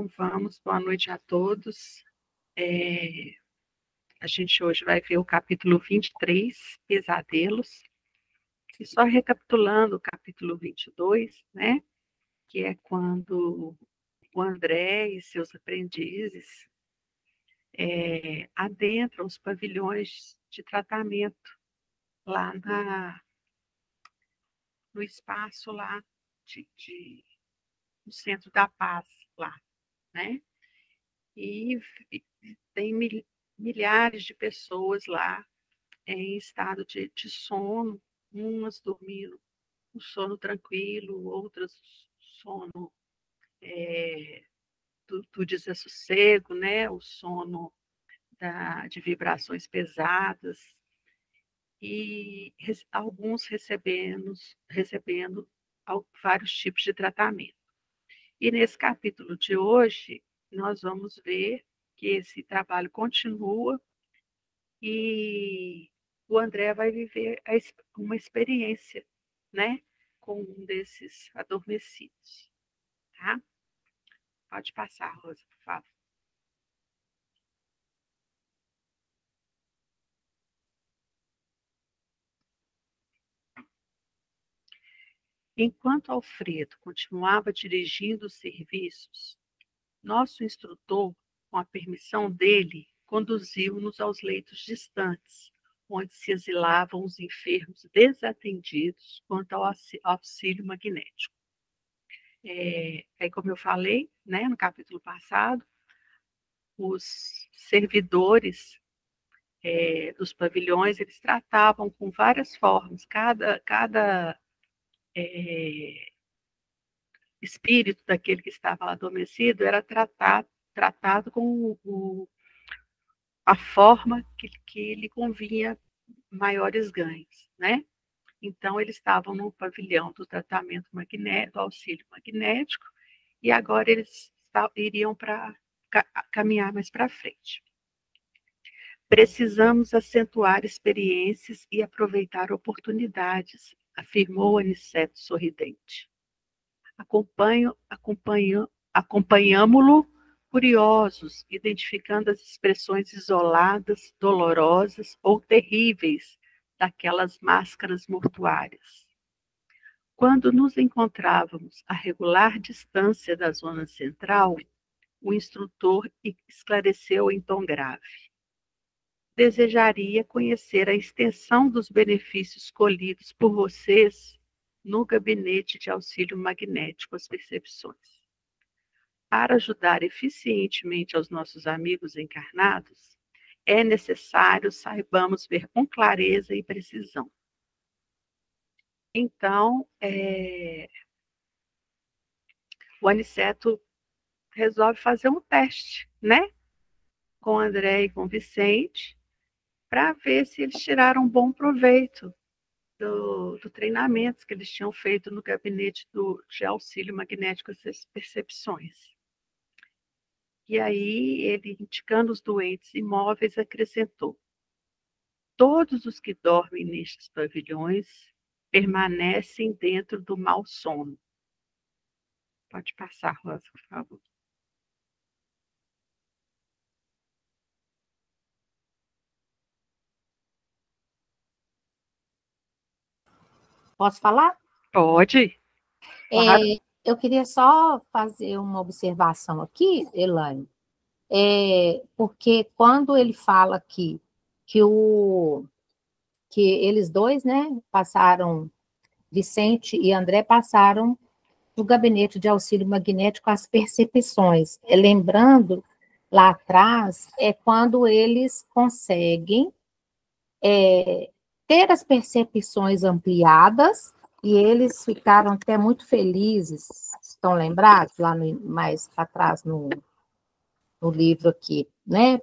Então, vamos, boa noite a todos. A gente hoje vai ver o capítulo 23, Pesadelos, e só recapitulando o capítulo 22, né, que é quando o André e seus aprendizes adentram os pavilhões de tratamento lá no espaço lá no Centro da Paz, lá, né? E tem milhares de pessoas lá em estado de sono, umas dormindo um sono tranquilo, outras sono do desassossego, né? O sono de vibrações pesadas, e alguns recebendo vários tipos de tratamento. E nesse capítulo de hoje, nós vamos ver que esse trabalho continua e o André vai viver uma experiência, né, com um desses adormecidos, tá? Pode passar, Rosa, por favor. Enquanto Alfredo continuava dirigindo os serviços, nosso instrutor, com a permissão dele, conduziu-nos aos leitos distantes, onde se exilavam os enfermos desatendidos quanto ao auxílio magnético. Aí, como eu falei, né, no capítulo passado, os servidores dos pavilhões, eles tratavam com várias formas, cada espírito daquele que estava lá adormecido era tratado com a forma que lhe convinha maiores ganhos, né? Então, eles estavam no pavilhão do tratamento magnético, do auxílio magnético, e agora eles iriam caminhar mais para frente. Precisamos acentuar experiências e aproveitar oportunidades, afirmou Aniceto sorridente. Acompanhamo-lo curiosos, identificando as expressões isoladas, dolorosas ou terríveis daquelas máscaras mortuárias. Quando nos encontrávamos a regular distância da zona central, o instrutor esclareceu em tom grave. Desejaria conhecer a extensão dos benefícios colhidos por vocês no gabinete de auxílio magnético às percepções. Para ajudar eficientemente aos nossos amigos encarnados, é necessário saibamos ver com clareza e precisão. Então, o Aniceto resolve fazer um teste, né? Com o André e com o Vicente, para ver se eles tiraram bom proveito do treinamento que eles tinham feito no gabinete de auxílio magnético às percepções. E aí, ele, indicando os doentes imóveis, acrescentou: todos os que dormem nestes pavilhões permanecem dentro do mau sono. Pode passar, Rosa, por favor. Posso falar? Pode. Claro. Eu queria só fazer uma observação aqui, Elaine, porque quando ele fala aqui que eles dois, né, passaram, Vicente e André passaram do gabinete de auxílio magnético às percepções. Lembrando, lá atrás, é quando eles conseguem ter as percepções ampliadas, e eles ficaram até muito felizes, estão lembrados, lá mais atrás no livro aqui, né?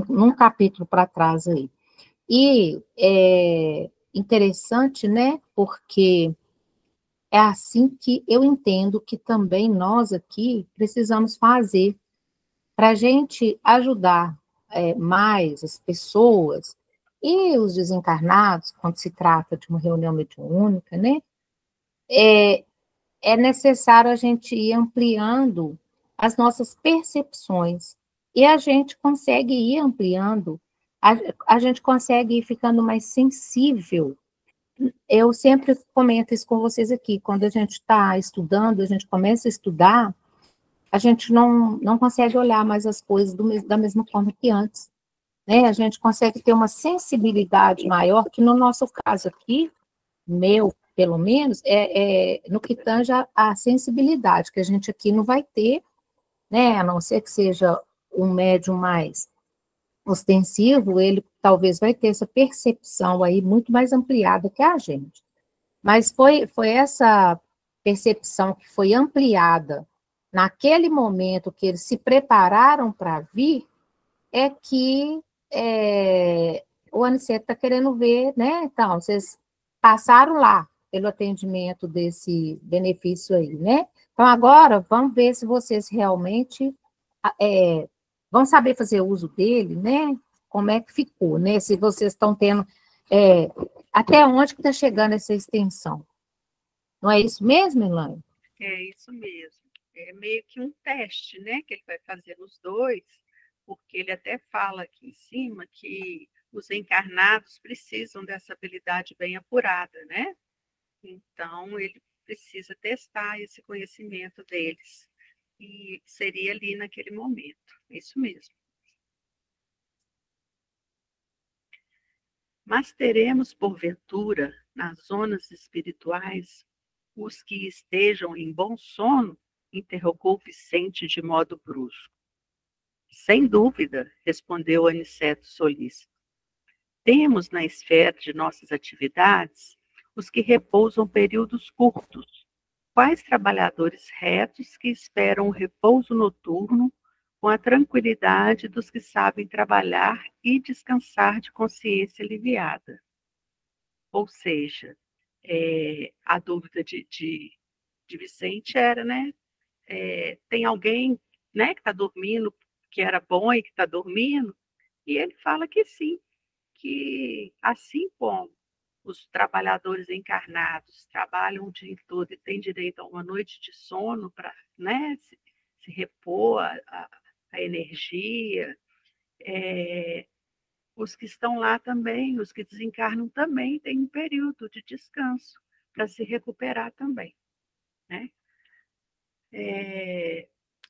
Num capítulo para trás aí. E é interessante, né? Porque é assim que eu entendo que também nós aqui precisamos fazer para a gente ajudar mais as pessoas e os desencarnados, quando se trata de uma reunião mediúnica, né? É necessário a gente ir ampliando as nossas percepções. E a gente consegue ir ampliando, a gente consegue ir ficando mais sensível. Eu sempre comento isso com vocês aqui, quando a gente está estudando, a gente começa a estudar, a gente não consegue olhar mais as coisas da mesma forma que antes, né? A gente consegue ter uma sensibilidade maior, que no nosso caso aqui, meu, pelo menos, no que tange a sensibilidade, que a gente aqui não vai ter, né? A não ser que seja um médium mais ostensivo, ele talvez vai ter essa percepção aí muito mais ampliada que a gente. Mas foi essa percepção que foi ampliada naquele momento que eles se prepararam para vir, é que o Aniceto está querendo ver, né? Então, vocês passaram lá pelo atendimento desse benefício aí, né? Então, agora, vamos ver se vocês realmente vão saber fazer uso dele, né? Como é que ficou, né? Se vocês estão tendo... até onde que está chegando essa extensão? Não é isso mesmo, Elaine? É isso mesmo. É meio que um teste, né, que ele vai fazer nos dois, porque ele até fala aqui em cima que os encarnados precisam dessa habilidade bem apurada, né? Então, ele precisa testar esse conhecimento deles. E seria ali naquele momento. Isso mesmo. Mas teremos, porventura, nas zonas espirituais, os que estejam em bom sono? Interrogou Vicente de modo brusco. Sem dúvida, respondeu Aniceto solícito. Temos na esfera de nossas atividades os que repousam períodos curtos, quais trabalhadores retos que esperam o repouso noturno com a tranquilidade dos que sabem trabalhar e descansar de consciência aliviada. Ou seja, a dúvida de Vicente era, né? Tem alguém, né, que está dormindo, que era bom e que está dormindo? E ele fala que sim, que assim como os trabalhadores encarnados trabalham o dia todo e têm direito a uma noite de sono para, né, se repor a energia, os que estão lá também, os que desencarnam também têm um período de descanso para se recuperar também, né?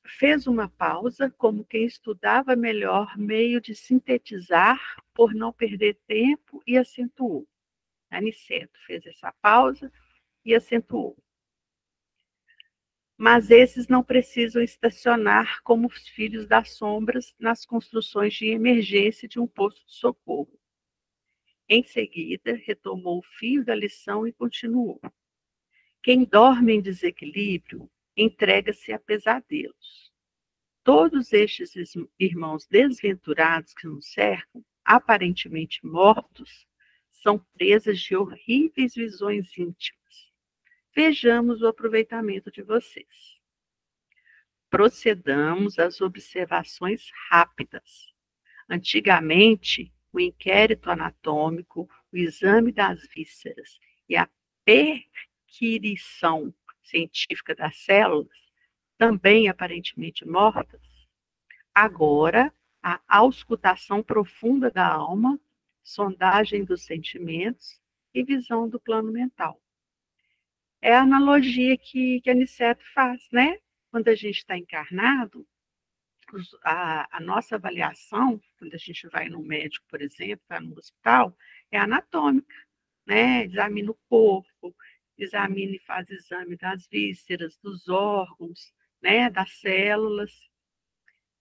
Fez uma pausa, como quem estudava melhor meio de sintetizar por não perder tempo e acentuou. Aniceto fez essa pausa e acentuou. Mas esses não precisam estacionar como os filhos das sombras nas construções de emergência de um posto de socorro. Em seguida, retomou o fio da lição e continuou. Quem dorme em desequilíbrio entrega-se a pesadelos. Todos estes irmãos desventurados que nos cercam, aparentemente mortos, são presas de horríveis visões íntimas. Vejamos o aproveitamento de vocês. Procedamos às observações rápidas. Antigamente, o inquérito anatômico, o exame das vísceras e a perquirição científica das células, também aparentemente mortas, agora a auscultação profunda da alma, sondagem dos sentimentos e visão do plano mental. É a analogia que Aniceto faz, né? Quando a gente está encarnado, a nossa avaliação, quando a gente vai no médico, por exemplo, vai no hospital, é anatômica, né? Examina o corpo, examina e faz exame das vísceras, dos órgãos, né? Das células.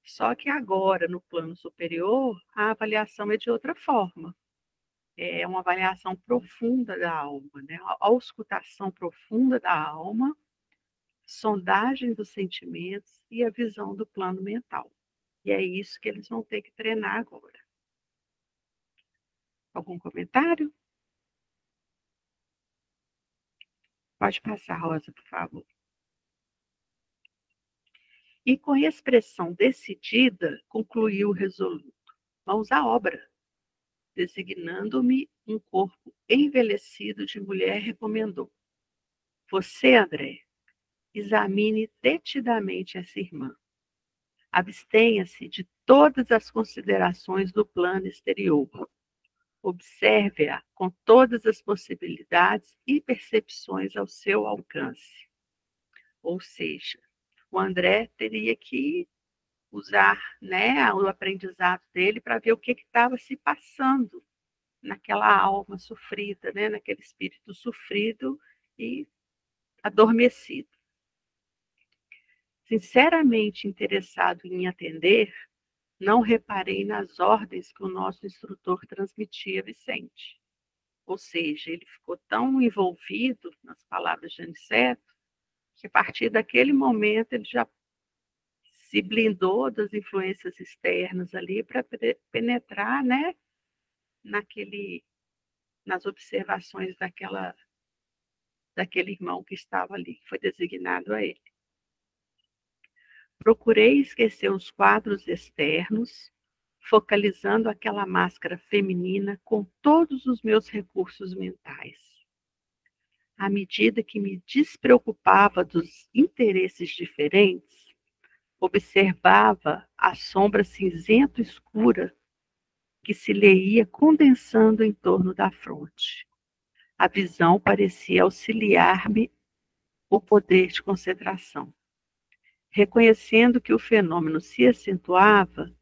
Só que agora, no plano superior, a avaliação é de outra forma. É uma avaliação profunda da alma, né? A auscultação profunda da alma, sondagem dos sentimentos e a visão do plano mental. E é isso que eles vão ter que treinar agora. Algum comentário? Pode passar, Rosa, por favor. E com expressão decidida, concluiu o resoluto. Mãos à obra. Designando-me um corpo envelhecido de mulher, recomendou. Você, André, examine detidamente essa irmã. Abstenha-se de todas as considerações do plano exterior. Observe-a com todas as possibilidades e percepções ao seu alcance. Ou seja, o André teria que usar, né, o aprendizado dele para ver o que estava se passando naquela alma sofrida, né, naquele espírito sofrido e adormecido. Sinceramente interessado em atender, não reparei nas ordens que o nosso instrutor transmitia a Vicente. Ou seja, ele ficou tão envolvido nas palavras de Aniceto, que a partir daquele momento ele já se blindou das influências externas ali para penetrar, né, nas observações daquele irmão que estava ali, que foi designado a ele. Procurei esquecer os quadros externos, focalizando aquela máscara feminina com todos os meus recursos mentais. À medida que me despreocupava dos interesses diferentes, observava a sombra cinzento escura que se lhe ia condensando em torno da fronte. A visão parecia auxiliar-me o poder de concentração. Reconhecendo que o fenômeno se acentuava,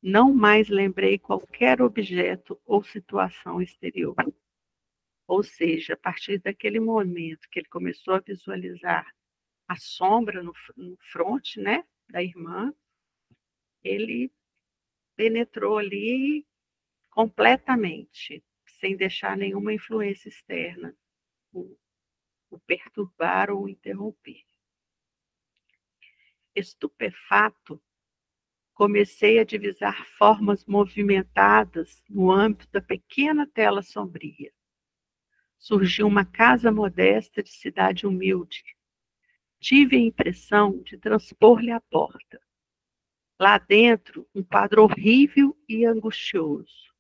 não mais lembrei qualquer objeto ou situação exterior. Ou seja, a partir daquele momento que ele começou a visualizar a sombra no fronte, né, da irmã, ele penetrou ali completamente, sem deixar nenhuma influência externa o perturbar ou interromper. Estupefato, comecei a divisar formas movimentadas no âmbito da pequena tela sombria. Surgiu uma casa modesta de cidade humilde. Tive a impressão de transpor-lhe a porta. Lá dentro, um quadro horrível e angustioso.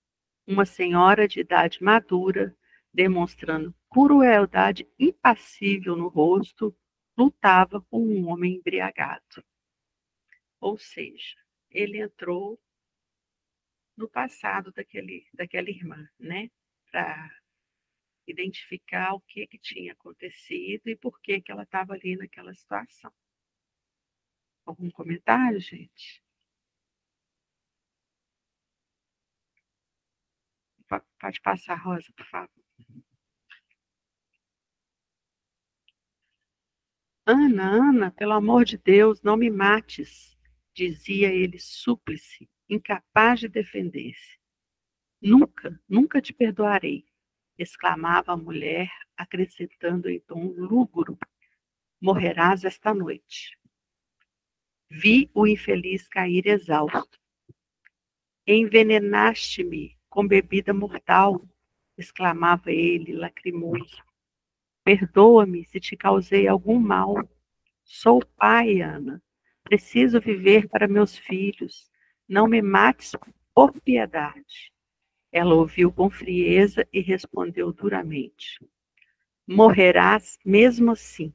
Uma senhora de idade madura, demonstrando crueldade impassível no rosto, lutava com um homem embriagado. Ou seja, ele entrou no passado daquela irmã, né? Para identificar o que tinha acontecido e por que ela estava ali naquela situação. Algum comentário, gente? Pode passar, Rosa, por favor. Ana, pelo amor de Deus, não me mates, dizia ele súplice, incapaz de defender-se. Nunca, nunca te perdoarei, exclamava a mulher, acrescentando em tom lúgubre. Morrerás esta noite. Vi o infeliz cair exausto. Envenenaste-me com bebida mortal, exclamava ele, lacrimoso. Perdoa-me se te causei algum mal. Sou pai, Ana. Preciso viver para meus filhos. Não me mates por piedade. Ela ouviu com frieza e respondeu duramente. Morrerás mesmo assim.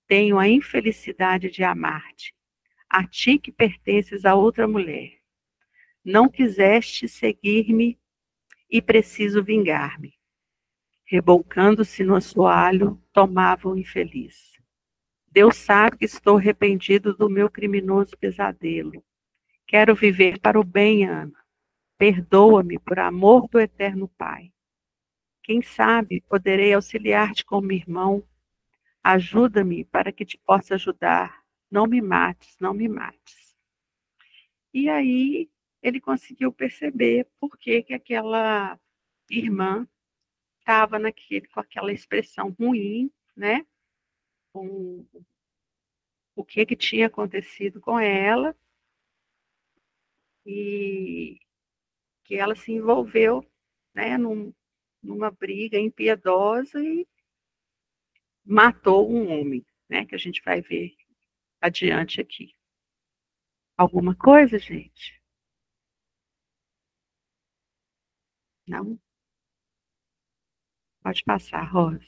Tenho a infelicidade de amar-te. A ti que pertences a outra mulher. Não quiseste seguir-me e preciso vingar-me. Rebolcando-se no assoalho, tomava o infeliz. Deus sabe que estou arrependido do meu criminoso pesadelo. Quero viver para o bem, Ana. Perdoa-me por amor do eterno Pai. Quem sabe poderei auxiliar-te como irmão. Ajuda-me para que te possa ajudar. Não me mates, não me mates. E aí ele conseguiu perceber por que aquela irmã estava com aquela expressão ruim, né? Com o que tinha acontecido com ela e que ela se envolveu, né, numa briga impiedosa e matou um homem, né, que a gente vai ver adiante aqui. Alguma coisa, gente? Não? Pode passar, Rosa.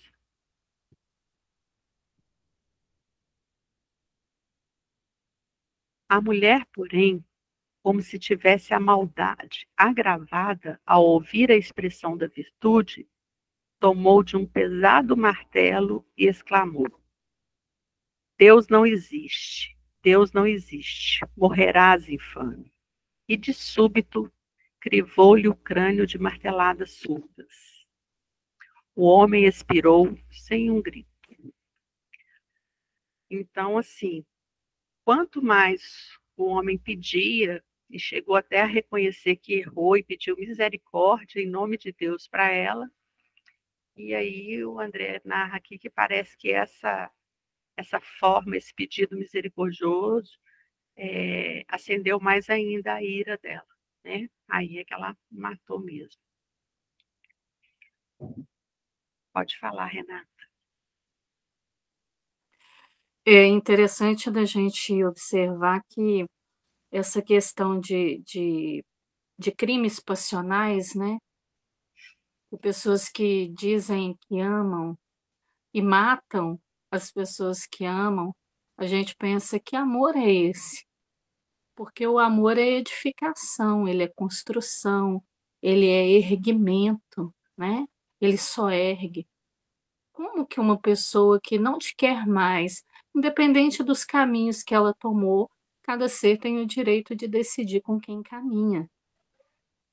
A mulher, porém, como se tivesse a maldade agravada ao ouvir a expressão da virtude, tomou de um pesado martelo e exclamou: Deus não existe, Deus não existe, morrerás, infame. E de súbito crivou-lhe o crânio de marteladas surdas. O homem expirou sem um grito. Então, assim, quanto mais o homem pedia e chegou até a reconhecer que errou e pediu misericórdia em nome de Deus para ela, e aí o André narra aqui que parece que essa forma, esse pedido misericordioso, acendeu mais ainda a ira dela, né? Aí é que ela matou mesmo. Pode falar, Renata. É interessante da gente observar que essa questão de crimes passionais, né? De pessoas que dizem que amam e matam as pessoas que amam, a gente pensa que amor é esse? Porque o amor é edificação, ele é construção, ele é erguimento, né? Ele só ergue. Como que uma pessoa que não te quer mais, independente dos caminhos que ela tomou, cada ser tem o direito de decidir com quem caminha.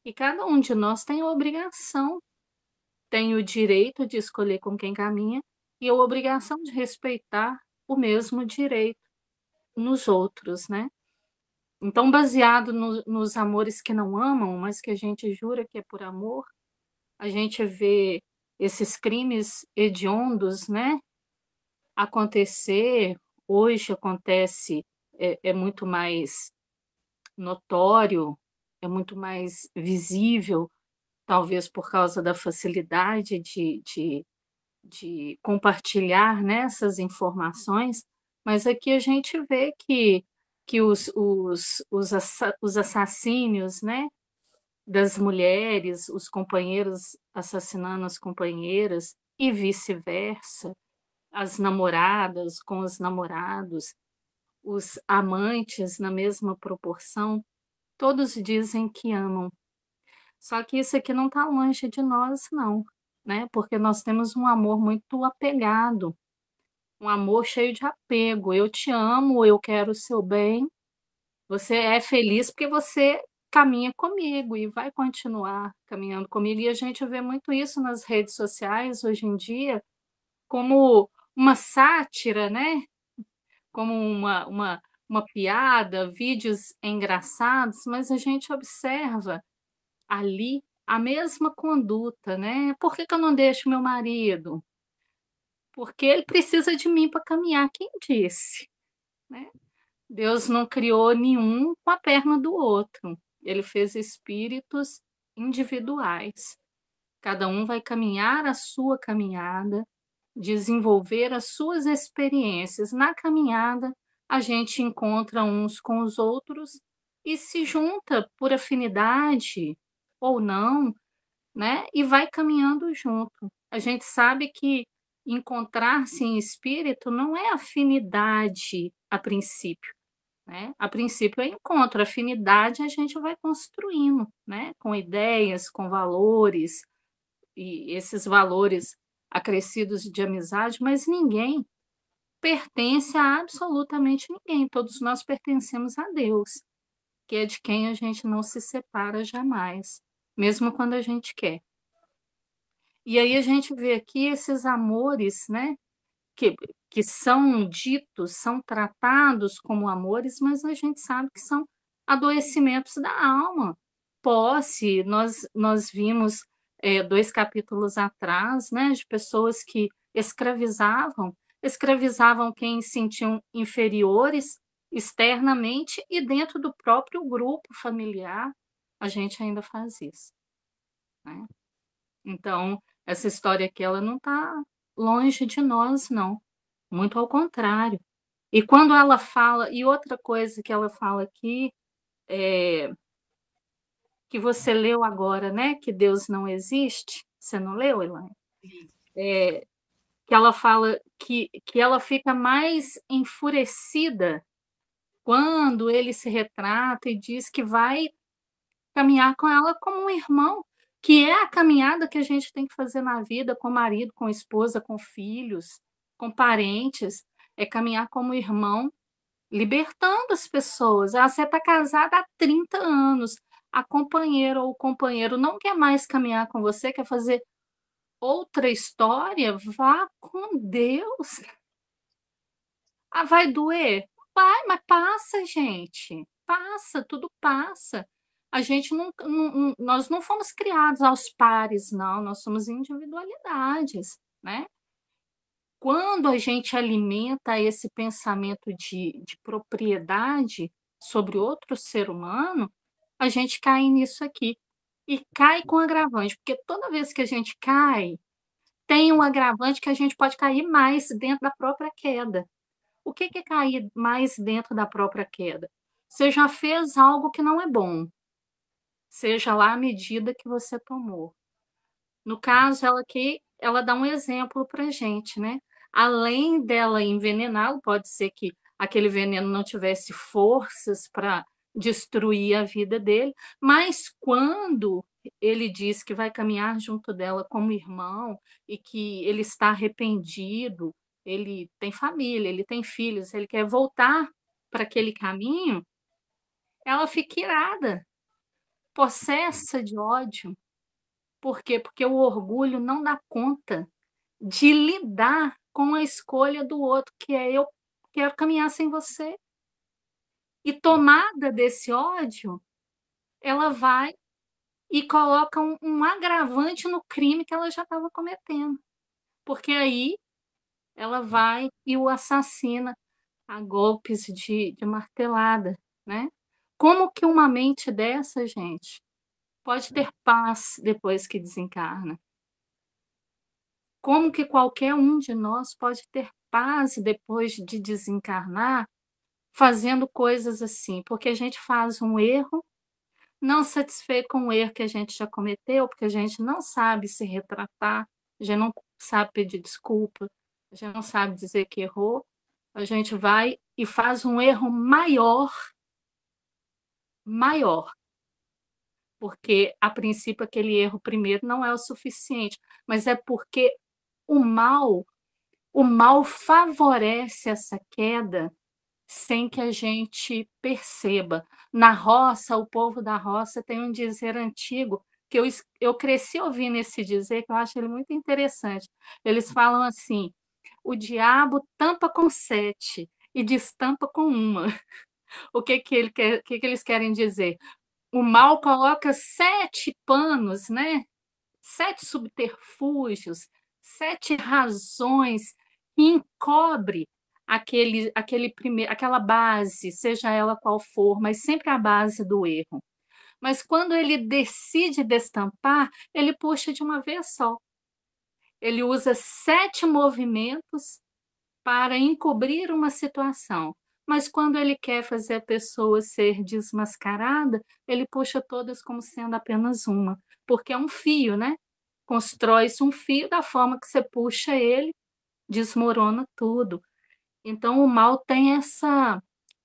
E cada um de nós tem a obrigação, tem o direito de escolher com quem caminha e a obrigação de respeitar o mesmo direito nos outros, né? Então, baseado nos amores que não amam, mas que a gente jura que é por amor, a gente vê esses crimes hediondos, né, acontecer. Hoje acontece, é muito mais notório, é muito mais visível, talvez por causa da facilidade de compartilhar, né, essas informações, mas aqui a gente vê que os assassínios, né, das mulheres, os companheiros assassinando as companheiras e vice-versa, as namoradas com os namorados, os amantes na mesma proporção, todos dizem que amam. Só que isso aqui não está longe de nós, não, né? Porque nós temos um amor muito apegado, um amor cheio de apego. Eu te amo, eu quero o seu bem. Você é feliz porque você caminha comigo e vai continuar caminhando comigo. E a gente vê muito isso nas redes sociais hoje em dia, como uma sátira, né? Como uma piada, vídeos engraçados, mas a gente observa ali a mesma conduta, né? Por que que eu não deixo meu marido? Porque ele precisa de mim para caminhar, quem disse, né? Deus não criou nenhum com a perna do outro. Ele fez espíritos individuais. Cada um vai caminhar a sua caminhada, desenvolver as suas experiências. Na caminhada, a gente encontra uns com os outros e se junta por afinidade ou não, né? E vai caminhando junto. A gente sabe que encontrar-se em espírito não é afinidade a princípio, né? A princípio é encontro, afinidade a gente vai construindo, né? Com ideias, com valores, e esses valores acrescidos de amizade, mas ninguém pertence a absolutamente ninguém, todos nós pertencemos a Deus, que é de quem a gente não se separa jamais, mesmo quando a gente quer. E aí a gente vê aqui esses amores, né, que, que são ditos, são tratados como amores, mas a gente sabe que são adoecimentos da alma. Posse, nós vimos 2 capítulos atrás, né, de pessoas que escravizavam quem se sentiam inferiores externamente e dentro do próprio grupo familiar, a gente ainda faz isso, né? Então, essa história aqui, ela não está longe de nós, não. Muito ao contrário. E quando ela fala, e outra coisa que ela fala aqui, que você leu agora, né? Que Deus não existe. Você não leu, Elaine? Que ela fala que ela fica mais enfurecida quando ele se retrata e diz que vai caminhar com ela como um irmão, que é a caminhada que a gente tem que fazer na vida com o marido, com a esposa, com filhos, com parentes, é caminhar como irmão, libertando as pessoas. Ah, você está casada há 30 anos, a companheira ou o companheiro não quer mais caminhar com você, quer fazer outra história, vá com Deus. Ah, vai doer? Vai, mas passa, gente. Passa, tudo passa. A gente nós não fomos criados aos pares, não, nós somos individualidades, né? Quando a gente alimenta esse pensamento de propriedade sobre outro ser humano, a gente cai nisso aqui. E cai com agravante, porque toda vez que a gente cai, tem um agravante que a gente pode cair mais dentro da própria queda. O que é cair mais dentro da própria queda? Você já fez algo que não é bom, seja lá a medida que você tomou. No caso, ela aqui, ela dá um exemplo para a gente, né? Além dela envenená-lo, pode ser que aquele veneno não tivesse forças para destruir a vida dele, mas quando ele diz que vai caminhar junto dela como irmão e que ele está arrependido, ele tem família, ele tem filhos, ele quer voltar para aquele caminho, ela fica irada, possessa de ódio. Por quê? Porque o orgulho não dá conta de lidar com a escolha do outro, que é eu quero caminhar sem você. E tomada desse ódio, ela vai e coloca um agravante no crime que ela já estava cometendo. Porque aí ela vai e o assassina a golpes de martelada, né? Como que uma mente dessa, gente, pode ter paz depois que desencarna? Como que qualquer um de nós pode ter paz depois de desencarnar fazendo coisas assim? Porque a gente faz um erro, não satisfeito com o erro que a gente já cometeu, porque a gente não sabe se retratar, a gente não sabe pedir desculpa, a gente não sabe dizer que errou, a gente vai e faz um erro maior, maior, porque a princípio aquele erro primeiro não é o suficiente, mas é porque o mal O mal favorece essa queda sem que a gente perceba. Na roça, o povo da roça tem um dizer antigo que eu cresci ouvindo esse dizer, que eu acho ele muito interessante. Eles falam assim: o diabo tampa com 7 e destampa com uma. O que eles querem dizer? O mal coloca 7 panos, né? 7 subterfúgios, 7 razões que encobre aquela base, seja ela qual for, mas sempre a base do erro. Mas quando ele decide destampar, ele puxa de uma vez só. Ele usa 7 movimentos para encobrir uma situação. Mas quando ele quer fazer a pessoa ser desmascarada, ele puxa todas como sendo apenas uma, porque é um fio, né? Constrói-se um fio da forma que você puxa ele, desmorona tudo. Então o mal tem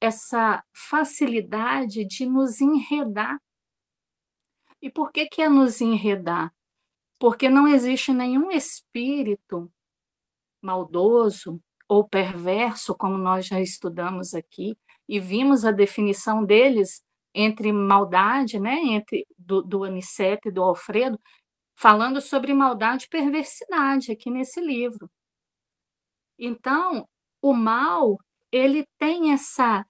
essa facilidade de nos enredar. E por que é nos enredar? Porque não existe nenhum espírito maldoso ou perverso, como nós já estudamos aqui, e vimos a definição deles entre maldade, né, entre do Aniceto e do Alfredo, falando sobre maldade e perversidade aqui nesse livro. Então, o mal, ele tem essa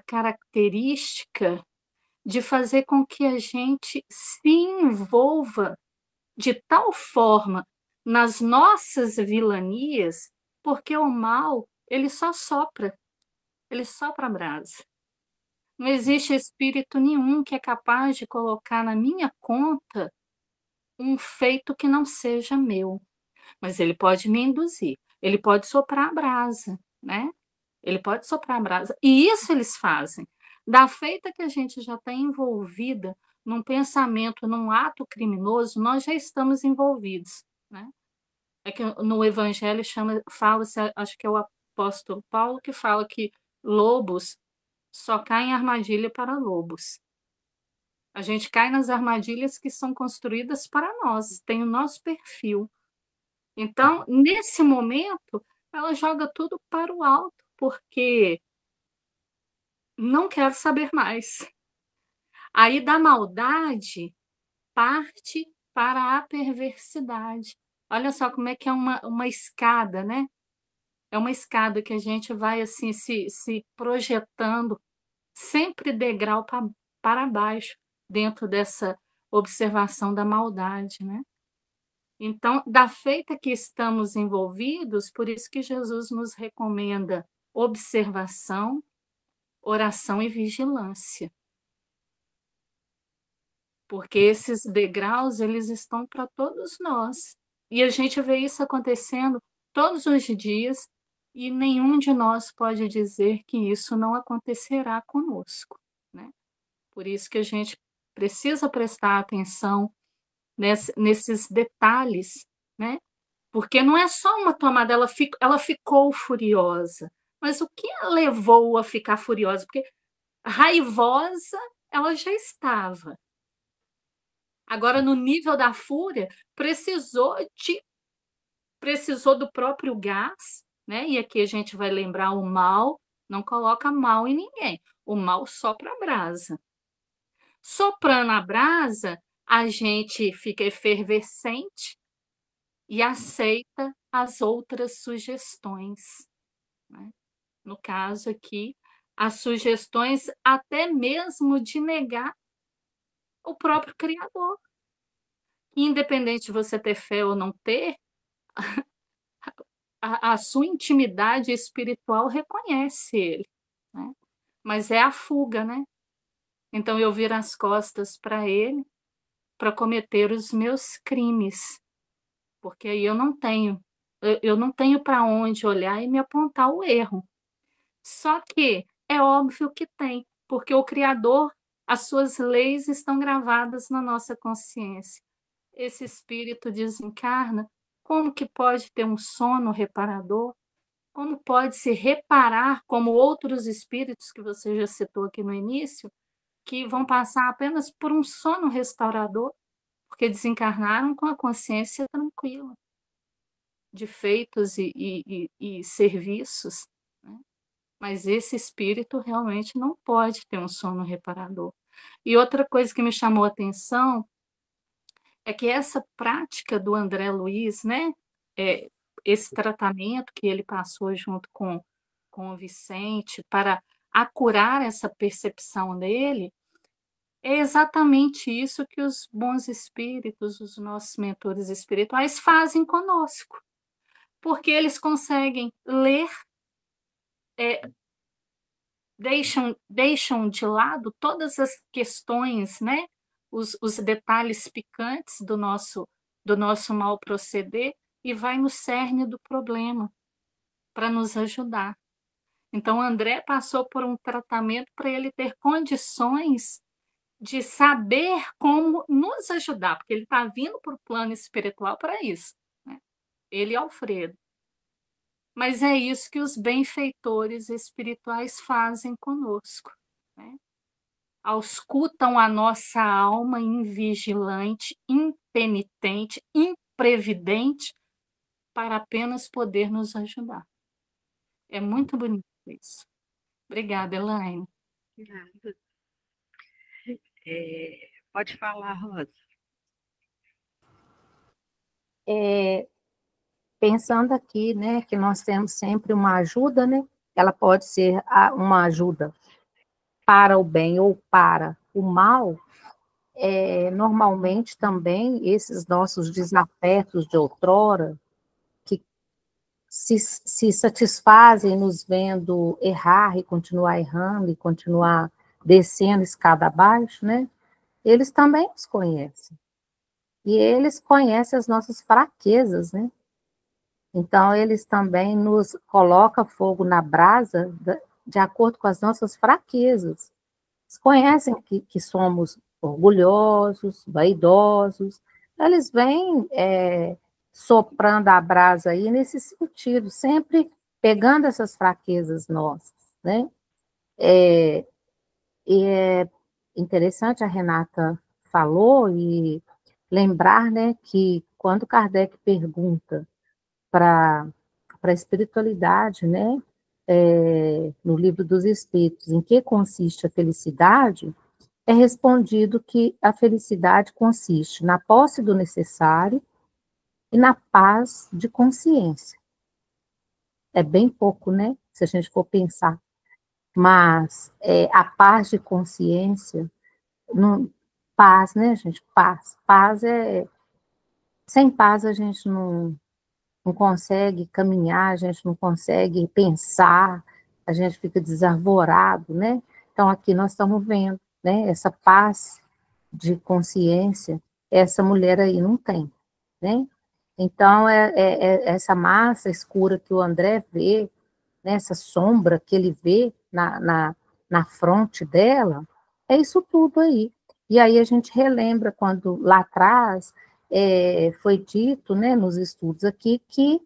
característica de fazer com que a gente se envolva de tal forma nas nossas vilanias, porque o mal, ele sopra a brasa. Não existe espírito nenhum que é capaz de colocar na minha conta um feito que não seja meu, mas ele pode me induzir, ele pode soprar a brasa, né? Ele pode soprar a brasa. E isso eles fazem. Da feita que a gente já está envolvida num pensamento, num ato criminoso, nós já estamos envolvidos, né? É que no Evangelho fala-se, acho que é o apóstolo Paulo que fala que lobos só cai em armadilha para lobos. A gente cai nas armadilhas que são construídas para nós, tem o nosso perfil. Então, nesse momento, ela joga tudo para o alto, porque não quero saber mais. Aí, da maldade, parte para a perversidade. Olha só como é que é uma escada, né? É uma escada que a gente vai assim se projetando sempre degrau para baixo dentro dessa observação da maldade, né? Então, da feita que estamos envolvidos, por isso que Jesus nos recomenda observação, oração e vigilância. Porque esses degraus, eles estão para todos nós. E a gente vê isso acontecendo todos os dias, e nenhum de nós pode dizer que isso não acontecerá conosco, né? Por isso que a gente precisa prestar atenção nesses detalhes, né? Porque não é só uma tomada, ela ficou furiosa. Mas o que a levou a ficar furiosa? Porque raivosa ela já estava. Agora, no nível da fúria, precisou do próprio gás, né? E aqui a gente vai lembrar o mal, não coloca mal em ninguém. O mal sopra a brasa. Soprando a brasa, a gente fica efervescente e aceita as outras sugestões, né? No caso aqui, as sugestões até mesmo de negar o próprio Criador. Independente de você ter fé ou não ter, a sua intimidade espiritual reconhece ele, né? Mas é a fuga, né? Então eu viro as costas para ele para cometer os meus crimes, porque aí eu não tenho para onde olhar e me apontar o erro. Só que é óbvio que tem, porque o Criador, as suas leis estão gravadas na nossa consciência. Esse espírito desencarna, como que pode ter um sono reparador? Como pode se reparar, como outros espíritos que você já citou aqui no início, que vão passar apenas por um sono restaurador, porque desencarnaram com a consciência tranquila, de feitos e serviços, né? Mas esse espírito realmente não pode ter um sono reparador. E outra coisa que me chamou a atenção é que essa prática do André Luiz, né, esse tratamento que ele passou junto com o Vicente para acurar essa percepção dele, é exatamente isso que os bons espíritos, os nossos mentores espirituais fazem conosco, porque eles conseguem ler, deixam de lado todas as questões, né, os detalhes picantes do nosso mal proceder e vai no cerne do problema para nos ajudar. Então, André passou por um tratamento para ele ter condições de saber como nos ajudar, porque ele está vindo para o plano espiritual para isso, né? Ele e Alfredo. Mas é isso que os benfeitores espirituais fazem conosco, né? Auscultam a nossa alma invigilante, impenitente, imprevidente, para apenas poder nos ajudar. É muito bonito isso. Obrigada, Elaine. Nada. Pode falar, Rosa. Pensando aqui, né, que nós temos sempre uma ajuda, né? Ela pode ser uma ajuda para o bem ou para o mal. Normalmente também esses nossos desafetos de outrora, que se satisfazem nos vendo errar e continuar errando e continuar descendo escada abaixo, né? Eles também nos conhecem. E eles conhecem as nossas fraquezas, né? Então, eles também nos colocam fogo na brasa de acordo com as nossas fraquezas. Eles conhecem que somos orgulhosos, vaidosos. Eles vêm soprando a brasa aí nesse sentido, sempre pegando essas fraquezas nossas, né? É, e é interessante, a Renata falou, e lembrar, né, que quando Kardec pergunta para a espiritualidade, né, no Livro dos Espíritos, em que consiste a felicidade, é respondido que a felicidade consiste na posse do necessário e na paz de consciência. É bem pouco, né, se a gente for pensar, mas a paz de consciência, não, paz, né, gente, paz sem paz a gente não consegue caminhar, a gente não consegue pensar, a gente fica desarvorado, né? Então, aqui nós estamos vendo, né? Essa paz de consciência, essa mulher aí não tem, né? Então, essa massa escura que o André vê, né? Essa sombra que ele vê na fronte dela, é isso tudo aí. E aí a gente relembra quando lá atrás foi dito, né, nos estudos aqui, que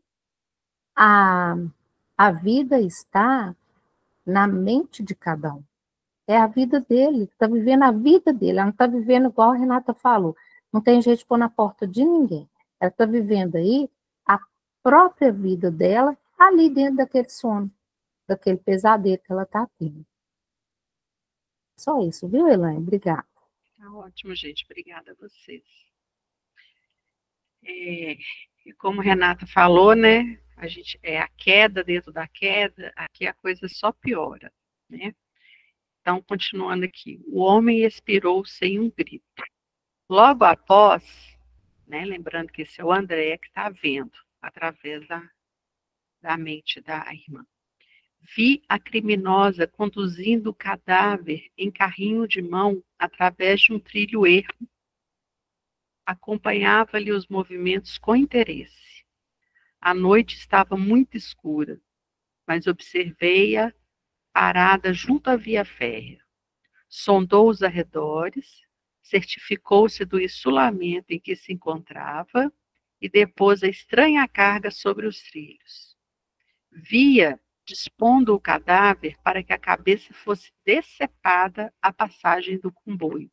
a, a vida está na mente de cada um. É a vida dele, está vivendo a vida dele, ela não está vivendo igual a Renata falou, não tem jeito de pôr na porta de ninguém. Ela está vivendo aí a própria vida dela, ali dentro daquele sono, daquele pesadelo que ela está tendo. Só isso, viu, Elaine? Obrigada. Tá ótimo, gente. Obrigada a vocês. E como a Renata falou, né? A gente a queda dentro da queda, aqui a coisa só piora, né? Então, continuando aqui, o homem expirou sem um grito. Logo após, né? Lembrando que esse é o André que está vendo através da mente da irmã. Vi a criminosa conduzindo o cadáver em carrinho de mão através de um trilho ermo. Acompanhava-lhe os movimentos com interesse. A noite estava muito escura, mas observei-a parada junto à via férrea. Sondou os arredores, certificou-se do isolamento em que se encontrava e depôs a estranha carga sobre os trilhos. Via dispondo o cadáver para que a cabeça fosse decepada à passagem do comboio,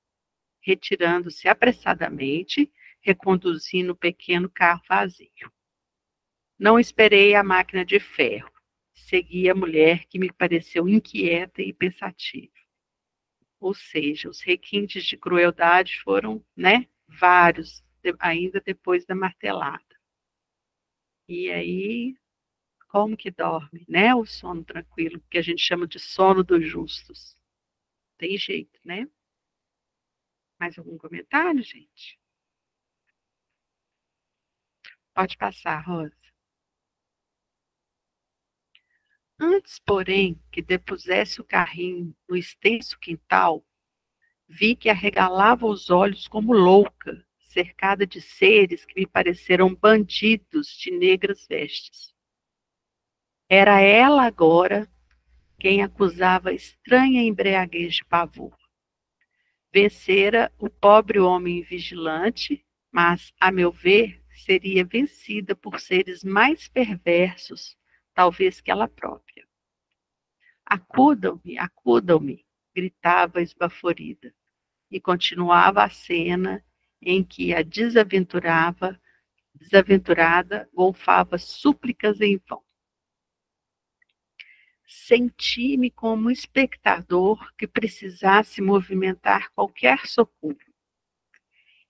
retirando-se apressadamente, reconduzindo o pequeno carro vazio. Não esperei a máquina de ferro. Segui a mulher, que me pareceu inquieta e pensativa. Ou seja, os requintes de crueldade foram, né, vários, ainda depois da martelada. E aí, como que dorme, né? O sono tranquilo, que a gente chama de sono dos justos. Tem jeito, né? Mais algum comentário, gente? Pode passar, Rosa. Antes, porém, que depusesse o carrinho no extenso quintal, vi que arregalava os olhos como louca, cercada de seres que me pareceram bandidos de negras vestes. Era ela agora quem acusava estranha embriaguez de pavor. Vencera o pobre homem vigilante, mas, a meu ver, seria vencida por seres mais perversos, talvez que ela própria. Acudam-me, acudam-me, gritava esbaforida, e continuava a cena em que a desaventurada golfava súplicas em vão. Senti-me como espectador que precisasse movimentar qualquer socorro.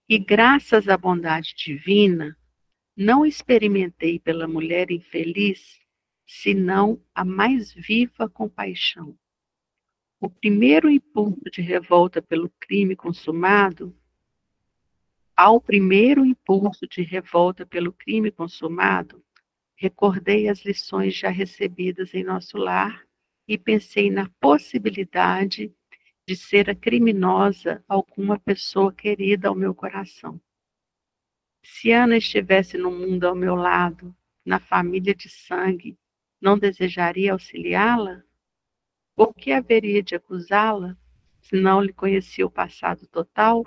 E graças à bondade divina, não experimentei pela mulher infeliz senão a mais viva compaixão. O primeiro impulso de revolta pelo crime consumado, ao primeiro impulso de revolta pelo crime consumado, recordei as lições já recebidas em nosso lar e pensei na possibilidade de ser a criminosa alguma pessoa querida ao meu coração. Se Ana estivesse no mundo ao meu lado, na família de sangue, não desejaria auxiliá-la? Por que haveria de acusá-la, se não lhe conhecia o passado total?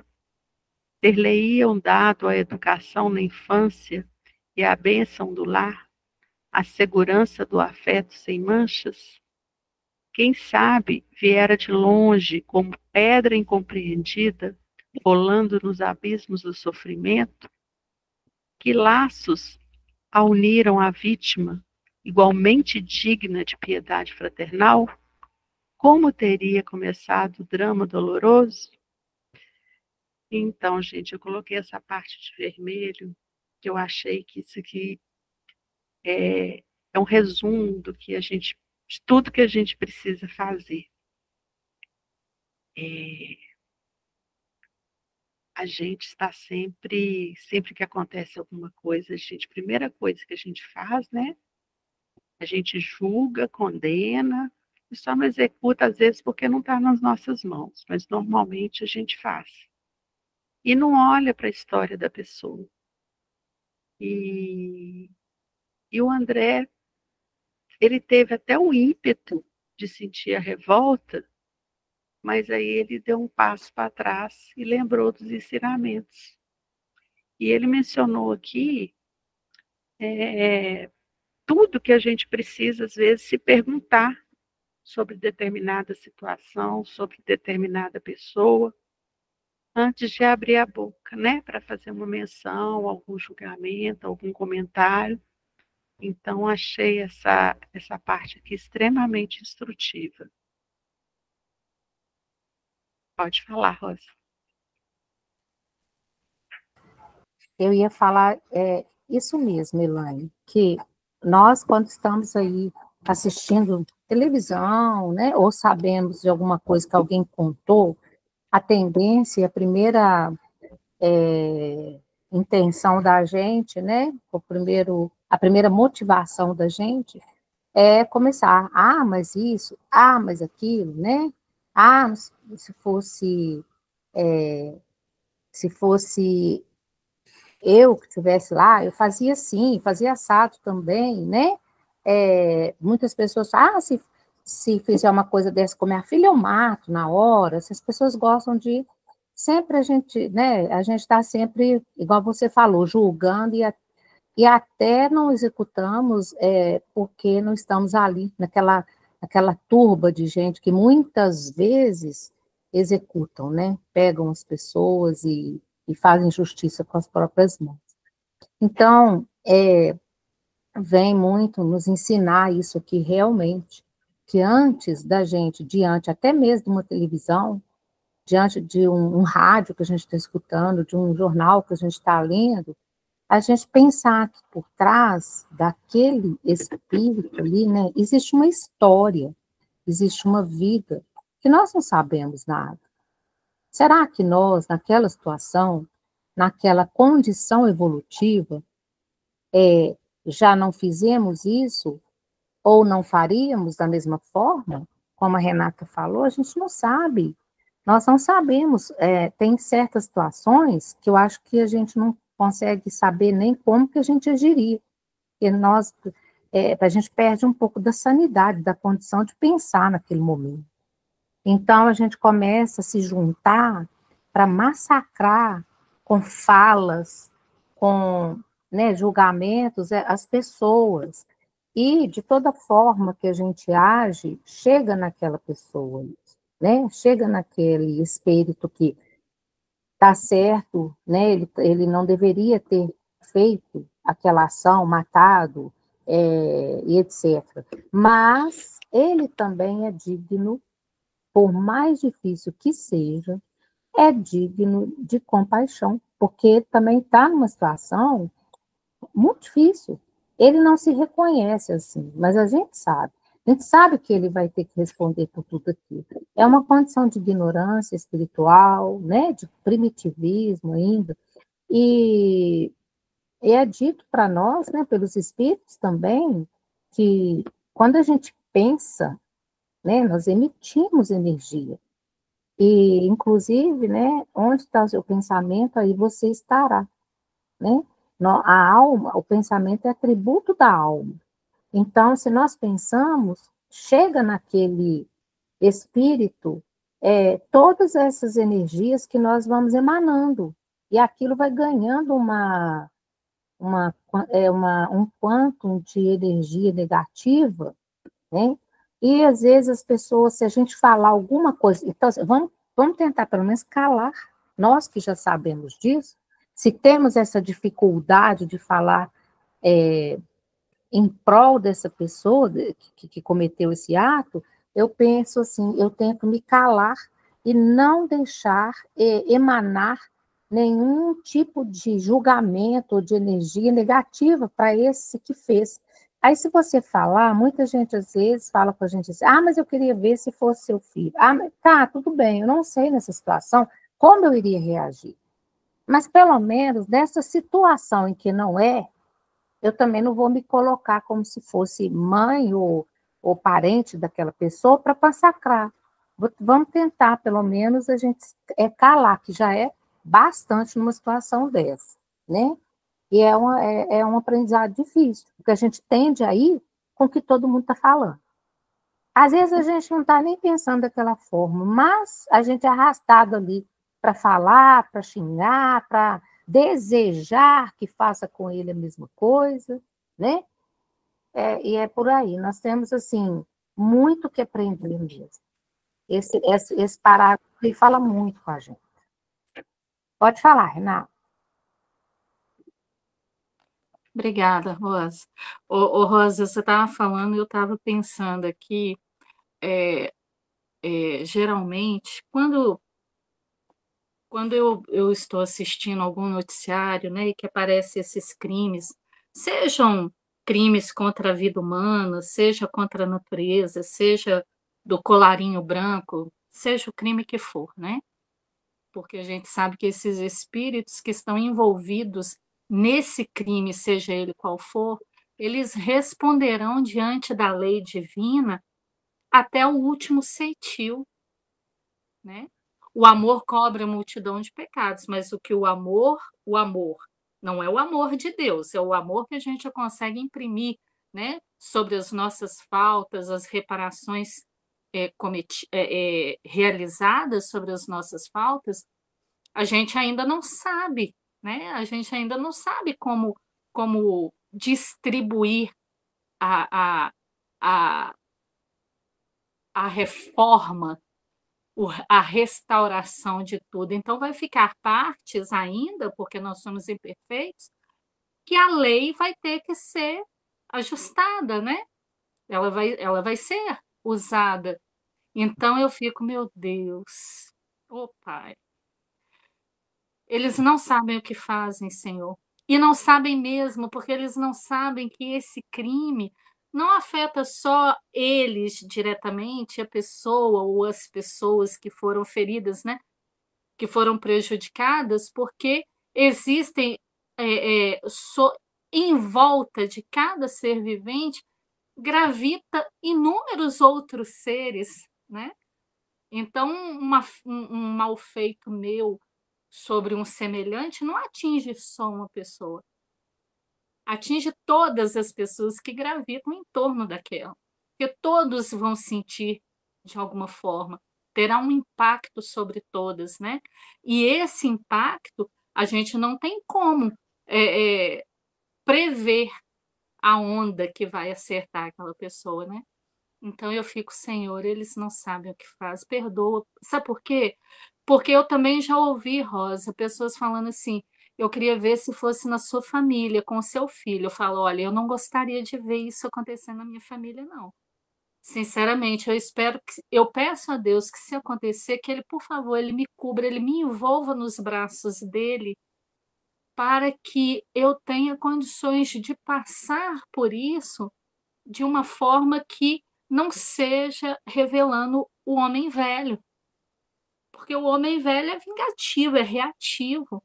Ter-lhe-iam dado a educação na infância e a bênção do lar, a segurança do afeto sem manchas? Quem sabe viera de longe como pedra incompreendida, rolando nos abismos do sofrimento? Que laços a uniram à vítima, igualmente digna de piedade fraternal? Como teria começado o drama doloroso? Então, gente, eu coloquei essa parte de vermelho, que eu achei que isso aqui é um resumo de tudo que a gente precisa fazer. A gente está sempre que acontece alguma coisa, primeira coisa que a gente faz, né? A gente julga, condena, e só não executa, às vezes, porque não está nas nossas mãos, mas normalmente a gente faz. E não olha para a história da pessoa. E o André, ele teve até o ímpeto de sentir a revolta, mas aí ele deu um passo para trás e lembrou dos ensinamentos. E ele mencionou aqui tudo que a gente precisa, às vezes, se perguntar sobre determinada situação, sobre determinada pessoa, antes de abrir a boca, né, para fazer uma menção, algum julgamento, algum comentário. Então, achei essa parte aqui extremamente instrutiva. Pode falar, Rosa. Eu ia falar isso mesmo, Elaine, que nós, quando estamos aí assistindo televisão, né, ou sabemos de alguma coisa que alguém contou, a tendência, a primeira intenção da gente, né, a primeira motivação da gente é começar, mas isso, mas aquilo, né, se fosse, se fosse eu que estivesse lá, eu fazia assim, fazia assado também, né? Muitas pessoas falam, se fizer uma coisa dessa com minha filha, eu mato na hora. Essas pessoas gostam de, sempre a gente, né? A gente está sempre, igual você falou, julgando e até não executamos porque não estamos ali, naquela turba de gente que muitas vezes executam, né? Pegam as pessoas e fazem justiça com as próprias mãos. Então, vem muito nos ensinar isso aqui realmente, que antes da gente, diante até mesmo de uma televisão, diante de um rádio que a gente está escutando, de um jornal que a gente está lendo, a gente pensar que por trás daquele espírito ali, né, existe uma história, existe uma vida, que nós não sabemos nada. Será que nós, naquela situação, naquela condição evolutiva, já não fizemos isso, ou não faríamos da mesma forma? Como a Renata falou, a gente não sabe. Nós não sabemos. Tem certas situações que eu acho que a gente não consegue saber nem como que a gente agiria. Porque a gente perde um pouco da sanidade, da condição de pensar naquele momento. Então, a gente começa a se juntar para massacrar com falas, com, né, julgamentos, as pessoas. E, de toda forma que a gente age, chega naquela pessoa, né? Chega naquele espírito que está certo, né? Ele não deveria ter feito aquela ação, matado, e etc. Mas ele também é digno, por mais difícil que seja, é digno de compaixão, porque também está numa situação muito difícil. Ele não se reconhece assim, mas a gente sabe. A gente sabe que ele vai ter que responder por tudo aquilo. É uma condição de ignorância espiritual, né, de primitivismo ainda, e é dito para nós, né, pelos espíritos também, que quando a gente pensa, né, nós emitimos energia. E, inclusive, né, onde está o seu pensamento, aí você estará, né? A alma, o pensamento é atributo da alma. Então, se nós pensamos, chega naquele espírito todas essas energias que nós vamos emanando, e aquilo vai ganhando um quantum de energia negativa, né? E, às vezes, as pessoas, se a gente falar alguma coisa... Então, assim, vamos tentar, pelo menos, calar. Nós que já sabemos disso, se temos essa dificuldade de falar em prol dessa pessoa que cometeu esse ato, eu penso assim, eu tento me calar e não deixar emanar nenhum tipo de julgamento ou de energia negativa para esse que fez. Aí, se você falar, muita gente às vezes fala com a gente assim, mas eu queria ver se fosse seu filho. Mas tá, tudo bem, eu não sei nessa situação como eu iria reagir. Mas, pelo menos, nessa situação em que não é, eu também não vou me colocar como se fosse mãe ou parente daquela pessoa para massacrar. Vamos tentar, pelo menos, a gente calar, que já é bastante numa situação dessa, né? E é um aprendizado difícil, porque a gente tende a ir com o que todo mundo está falando. Às vezes a gente não está nem pensando daquela forma, mas a gente é arrastado ali para falar, para xingar, para desejar que faça com ele a mesma coisa, né? E é por aí. Nós temos, assim, muito que aprender mesmo. Esse parágrafo ele fala muito com a gente. Pode falar, Renata. Obrigada, Rosa. Rosa, você estava falando e eu estava pensando aqui, geralmente, quando eu estou assistindo algum noticiário, né, e que aparecem esses crimes, sejam crimes contra a vida humana, seja contra a natureza, seja do colarinho branco, seja o crime que for, né? Porque a gente sabe que esses espíritos que estão envolvidos nesse crime, seja ele qual for, eles responderão diante da lei divina até o último ceitil, né? O amor cobre a multidão de pecados, mas o amor não é o amor de Deus, é o amor que a gente consegue imprimir, né, sobre as nossas faltas, as reparações realizadas sobre as nossas faltas, a gente ainda não sabe, né? A gente ainda não sabe como distribuir a, a, a, a reforma, a restauração de tudo. Então, vai ficar partes ainda, porque nós somos imperfeitos, que a lei vai ter que ser ajustada, né? Ela vai ser usada. Então, eu fico, meu Deus, ô Pai, eles não sabem o que fazem, Senhor. E não sabem mesmo, porque eles não sabem que esse crime não afeta só eles diretamente, a pessoa ou as pessoas que foram feridas, né? Que foram prejudicadas, porque existem em volta de cada ser vivente gravita inúmeros outros seres, né? Então, um mal feito meu sobre um semelhante não atinge só uma pessoa, atinge todas as pessoas que gravitam em torno daquela, porque todos vão sentir de alguma forma, terá um impacto sobre todas, né? E esse impacto a gente não tem como prever a onda que vai acertar aquela pessoa, né? Então eu fico, Senhor, eles não sabem o que faz, perdoa. Sabe por quê? Porque eu também já ouvi, Rosa, pessoas falando assim, eu queria ver se fosse na sua família, com o seu filho. Eu falo, olha, eu não gostaria de ver isso acontecer na minha família, não. Sinceramente, eu peço a Deus que se acontecer, que ele, por favor, ele me cubra, ele me envolva nos braços dele, para que eu tenha condições de passar por isso de uma forma que não seja revelando o homem velho, porque o homem velho é vingativo, é reativo.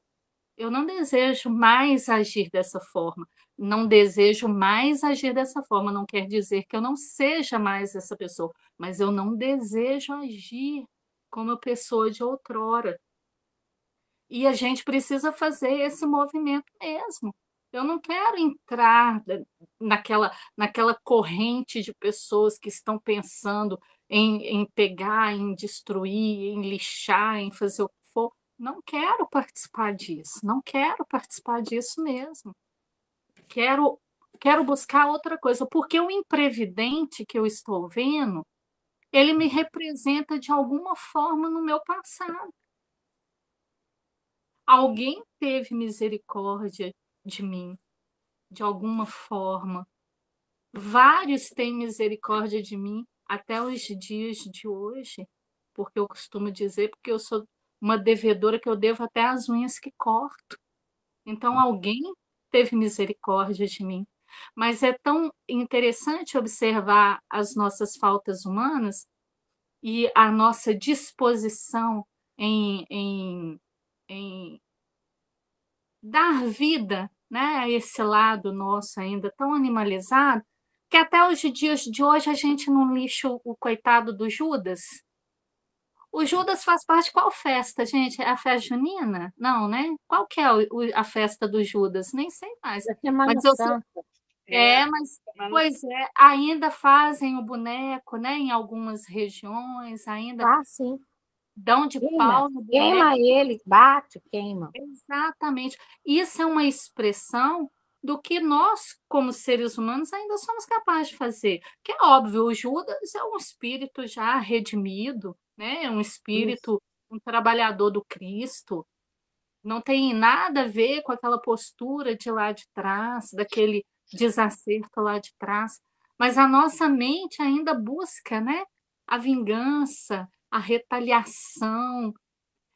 Eu não desejo mais agir dessa forma. Não desejo mais agir dessa forma. Não quer dizer que eu não seja mais essa pessoa, mas eu não desejo agir como a pessoa de outrora. E a gente precisa fazer esse movimento mesmo. Eu não quero entrar naquela corrente de pessoas que estão pensando em pegar, em destruir, em lixar, em fazer o que for. Não quero participar disso, não quero participar disso mesmo. Quero quero buscar outra coisa, porque o imprevidente que eu estou vendo, ele me representa de alguma forma no meu passado. Alguém teve misericórdia de mim, de alguma forma. Vários têm misericórdia de mim até os dias de hoje, porque eu costumo dizer, porque eu sou uma devedora que eu devo até as unhas que corto. Então, alguém teve misericórdia de mim. Mas é tão interessante observar as nossas faltas humanas e a nossa disposição em dar vida, né, a esse lado nosso ainda tão animalizado, que até os dias de hoje a gente não lixa o coitado do Judas. O Judas faz parte de qual festa, gente? É a festa junina? Não, né? Qual que é a festa do Judas? Nem sei mais. Da Semana Mas eu sei, Santa. mas pois é, ainda fazem o boneco, né? Em algumas regiões, ainda Ah, sim. dão de Queima, pau no boneco. queima ele, bate, queima. Exatamente. Isso é uma expressão do que nós, como seres humanos, ainda somos capazes de fazer. Que é óbvio, o Judas é um espírito já redimido, né? É um Isso. espírito, um trabalhador do Cristo. Não tem nada a ver com aquela postura de lá de trás, daquele desacerto lá de trás. Mas a nossa mente ainda busca, né? A vingança, a retaliação,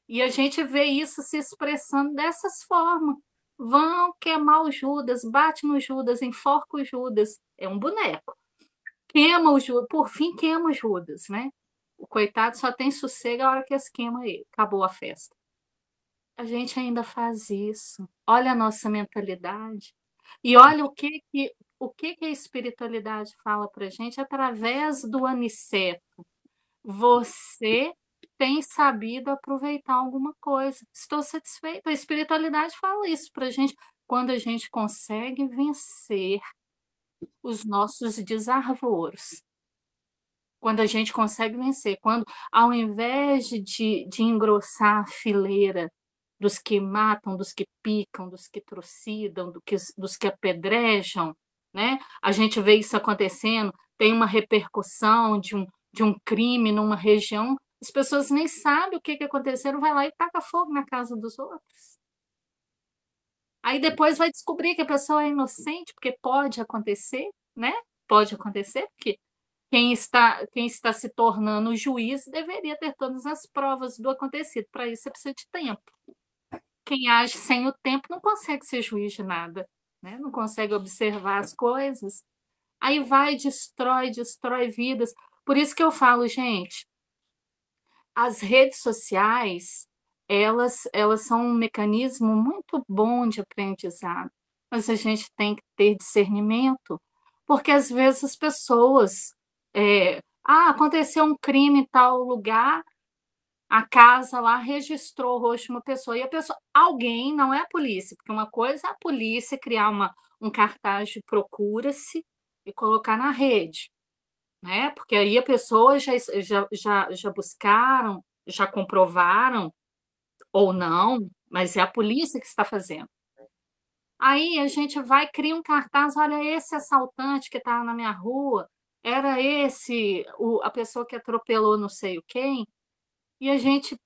e a gente vê isso se expressando dessas formas. Vão queimar o Judas, bate no Judas, enforca o Judas. É um boneco. Queima o Judas, por fim queima o Judas, né? O coitado só tem sossego a hora que eles queimam ele. Acabou a festa. A gente ainda faz isso. Olha a nossa mentalidade. E olha o que a espiritualidade fala para a gente através do aniceto. Você tem sabido aproveitar alguma coisa. Estou satisfeito. A espiritualidade fala isso para a gente quando a gente consegue vencer os nossos desarvoros. Quando a gente consegue vencer, quando ao invés de engrossar a fileira dos que matam, dos que picam, dos que trucidam, dos que apedrejam, né? A gente vê isso acontecendo, tem uma repercussão de um crime numa região, as pessoas nem sabem o que aconteceu, vai lá e taca fogo na casa dos outros. Aí depois vai descobrir que a pessoa é inocente, porque pode acontecer, né? Pode acontecer, porque quem está se tornando juiz deveria ter todas as provas do acontecido. Para isso, você precisa de tempo. Quem age sem o tempo não consegue ser juiz de nada, né? Não consegue observar as coisas. Aí vai, destrói vidas. Por isso que eu falo, gente, as redes sociais, elas são um mecanismo muito bom de aprendizado, mas a gente tem que ter discernimento, porque às vezes as pessoas, aconteceu um crime em tal lugar, a casa lá registrou o rosto de uma pessoa, e a pessoa, alguém, não é a polícia, porque uma coisa é a polícia criar um cartaz de procura-se e colocar na rede, né? Porque aí a pessoa já buscaram, já comprovaram, ou não, mas é a polícia que está fazendo. Aí a gente vai, cria um cartaz, olha, esse assaltante que estava na minha rua, era esse, a pessoa que atropelou não sei o quem, e a gente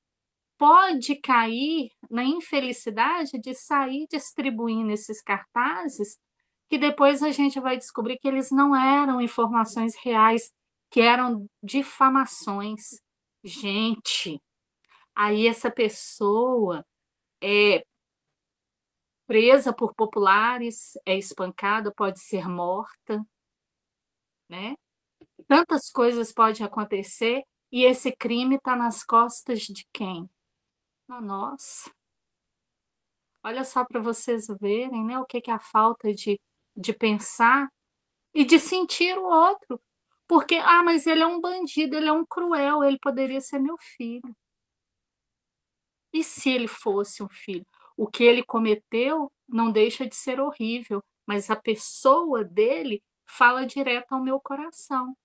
pode cair na infelicidade de sair distribuindo esses cartazes, que depois a gente vai descobrir que eles não eram informações reais, que eram difamações. Gente, aí essa pessoa é presa por populares, é espancada, pode ser morta, né? Tantas coisas podem acontecer e esse crime está nas costas de quem? Na nossa. Olha só para vocês verem, né, o que é a falta de pensar e de sentir o outro. Porque, mas ele é um bandido, ele é um cruel, ele poderia ser meu filho. E se ele fosse um filho? O que ele cometeu não deixa de ser horrível, mas a pessoa dele fala direto ao meu coração.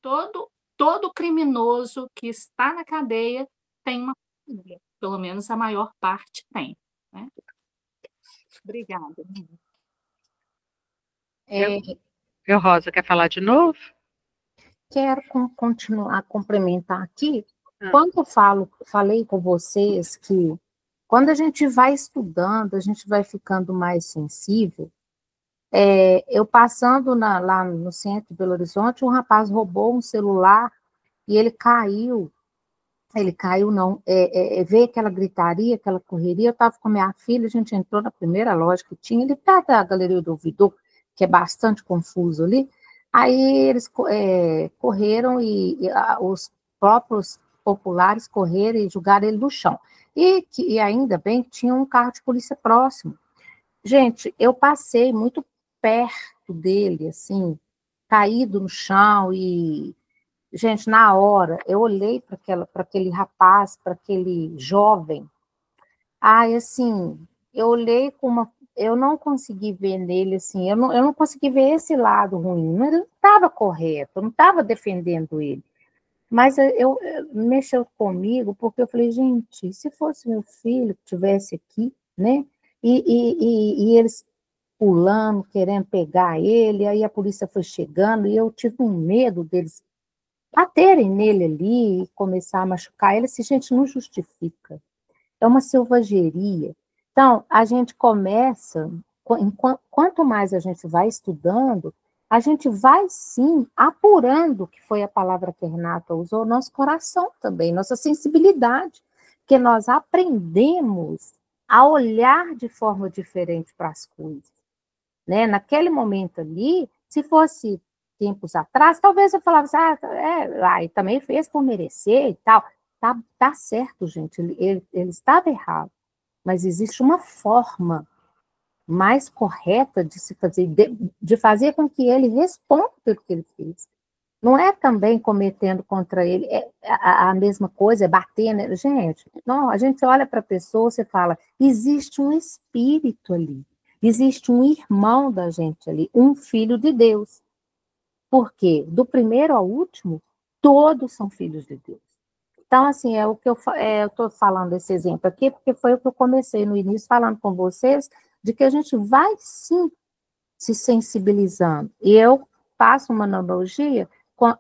Todo criminoso que está na cadeia tem uma família, pelo menos a maior parte tem, né? Obrigada. Rosa, quer falar de novo? Quero continuar a complementar aqui. Ah. Quando eu falei com vocês que quando a gente vai estudando, a gente vai ficando mais sensível. Eu passando lá no centro de Belo Horizonte, um rapaz roubou um celular e ele caiu. Ele caiu, não. Veio aquela gritaria, aquela correria. Eu estava com a minha filha, a gente entrou na primeira loja que tinha, ali perto da Galeria do Ouvidor, que é bastante confuso ali. Aí eles correram e os próprios populares correram e jogaram ele no chão. E ainda bem que tinha um carro de polícia próximo. Gente, eu passei muito perto dele, assim, caído no chão e, gente, na hora, eu olhei para aquele rapaz, para aquele jovem. Ai, assim, eu olhei com uma. Eu não consegui ver nele, assim, eu não consegui ver esse lado ruim. Mas ele não estava correto, eu não estava defendendo ele. Mas mexeu comigo, porque eu falei, gente, se fosse meu filho que estivesse aqui, né? E eles pulando, querendo pegar ele, aí a polícia foi chegando, e eu tive um medo deles baterem nele ali e começar a machucar ele. Se gente, não justifica. É uma selvageria. Então, a gente começa, quanto mais a gente vai estudando, a gente vai, sim, apurando, que foi a palavra que a Renata usou, nosso coração também, nossa sensibilidade, que nós aprendemos a olhar de forma diferente para as coisas. Né? Naquele momento ali, se fosse tempos atrás, talvez eu falasse, também fez por merecer e tal. Tá certo, gente, ele estava errado, mas existe uma forma mais correta de se fazer, de fazer com que ele responda pelo que ele fez. Não é também cometendo contra ele a mesma coisa, é bater, né? Gente, não, a gente olha para a pessoa, você fala, existe um espírito ali, existe um irmão da gente ali, um filho de Deus. Por quê? Do primeiro ao último, todos são filhos de Deus. Então, assim, é o que eu estou falando esse exemplo aqui, porque foi o que eu comecei no início falando com vocês, de que a gente vai sim se sensibilizando. E eu faço uma analogia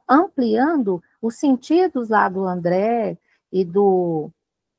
ampliando os sentidos lá do André e do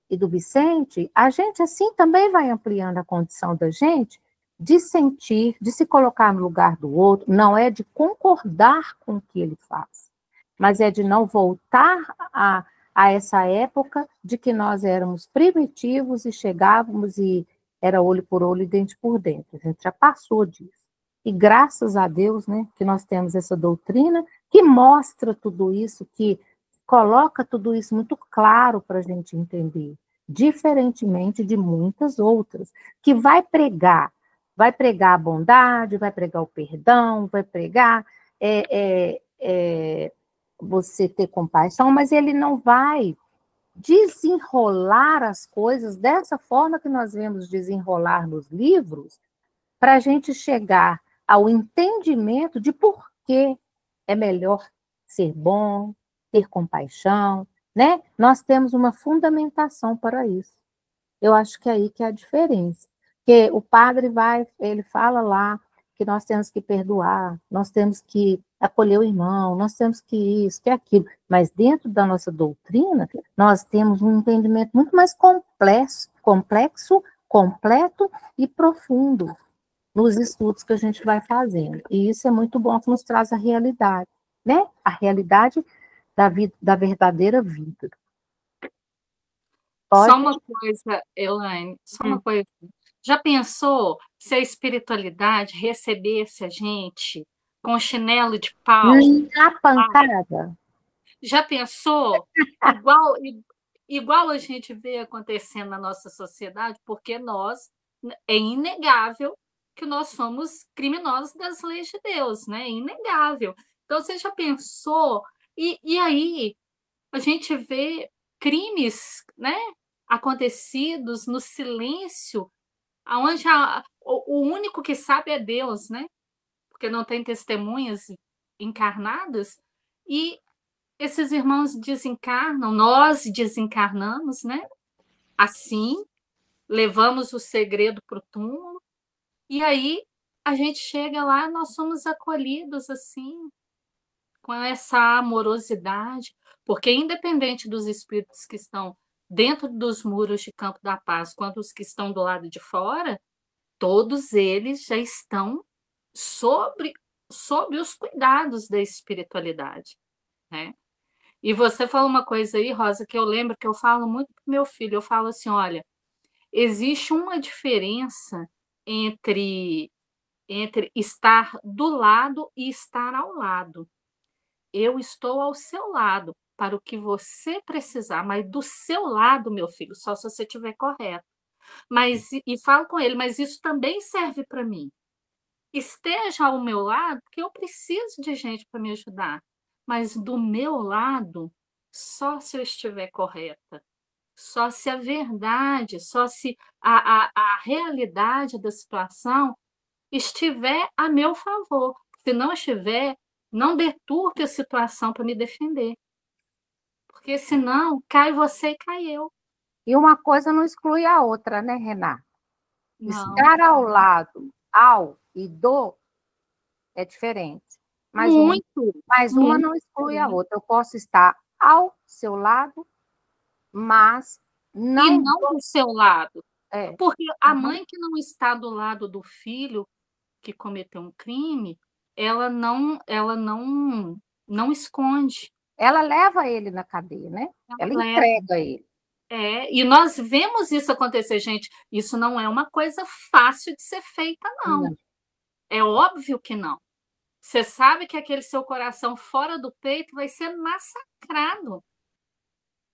Vicente, a gente assim também vai ampliando a condição da gente de sentir, de se colocar no lugar do outro, não é de concordar com o que ele faz, mas é de não voltar a essa época de que nós éramos primitivos e chegávamos e era olho por olho e dente por dente. A gente já passou disso. E graças a Deus, né, que nós temos essa doutrina que mostra tudo isso, que coloca tudo isso muito claro para a gente entender, diferentemente de muitas outras, que vai pregar a bondade, vai pregar o perdão, vai pregar você ter compaixão, mas ele não vai desenrolar as coisas dessa forma que nós vemos desenrolar nos livros, para a gente chegar ao entendimento de por que é melhor ser bom, ter compaixão, né? Nós temos uma fundamentação para isso. Eu acho que é aí que é a diferença. Porque o padre ele fala lá que nós temos que perdoar, nós temos que acolher o irmão, nós temos que isso, que aquilo. Mas dentro da nossa doutrina, nós temos um entendimento muito mais complexo, completo e profundo nos estudos que a gente vai fazendo. E isso é muito bom, que nos traz a realidade, né? A realidade da vida, da verdadeira vida. Só uma coisa, Elaine, só uma coisa. Já pensou se a espiritualidade recebesse a gente com chinelo de pau? Na pancada. Já pensou? Igual a gente vê acontecendo na nossa sociedade, porque é inegável que nós somos criminosos das leis de Deus, né? É inegável. Então, você já pensou? E aí, a gente vê crimes, né, acontecidos no silêncio, onde o único que sabe é Deus, né? Porque não tem testemunhas encarnadas, e esses irmãos desencarnam, nós desencarnamos, né? Assim, levamos o segredo para o túmulo, e aí a gente chega lá, nós somos acolhidos assim, com essa amorosidade, porque independente dos espíritos que estão dentro dos muros de Campo da Paz, quanto os que estão do lado de fora, todos eles já estão sobre os cuidados da espiritualidade, né? E você falou uma coisa aí, Rosa, que eu lembro que eu falo muito para meu filho, eu falo assim, olha, existe uma diferença entre estar do lado e estar ao lado. Eu estou ao seu lado para o que você precisar, mas do seu lado, meu filho, só se você estiver correto. Mas e falo com ele, mas isso também serve para mim. Esteja ao meu lado, porque eu preciso de gente para me ajudar. Mas do meu lado, só se eu estiver correta. Só se a verdade, só se a realidade da situação estiver a meu favor. Se não estiver, não deturpe a situação para me defender. Porque senão cai você e cai eu. E uma coisa não exclui a outra, né, Renata? Não. Estar ao lado, ao e do, é diferente. Mas Muito, uma muito não exclui a diferente. outra. Eu posso estar ao seu lado, mas E não. não do seu lado. É, Porque a uhum. mãe que não está do lado do filho que cometeu um crime, ela não esconde. Ela leva ele na cadeia, né? Ela Ela leva. entrega ele. E nós vemos isso acontecer, gente. Isso não é uma coisa fácil de ser feita, não. Não. É óbvio que não. Você sabe que aquele seu coração fora do peito vai ser massacrado.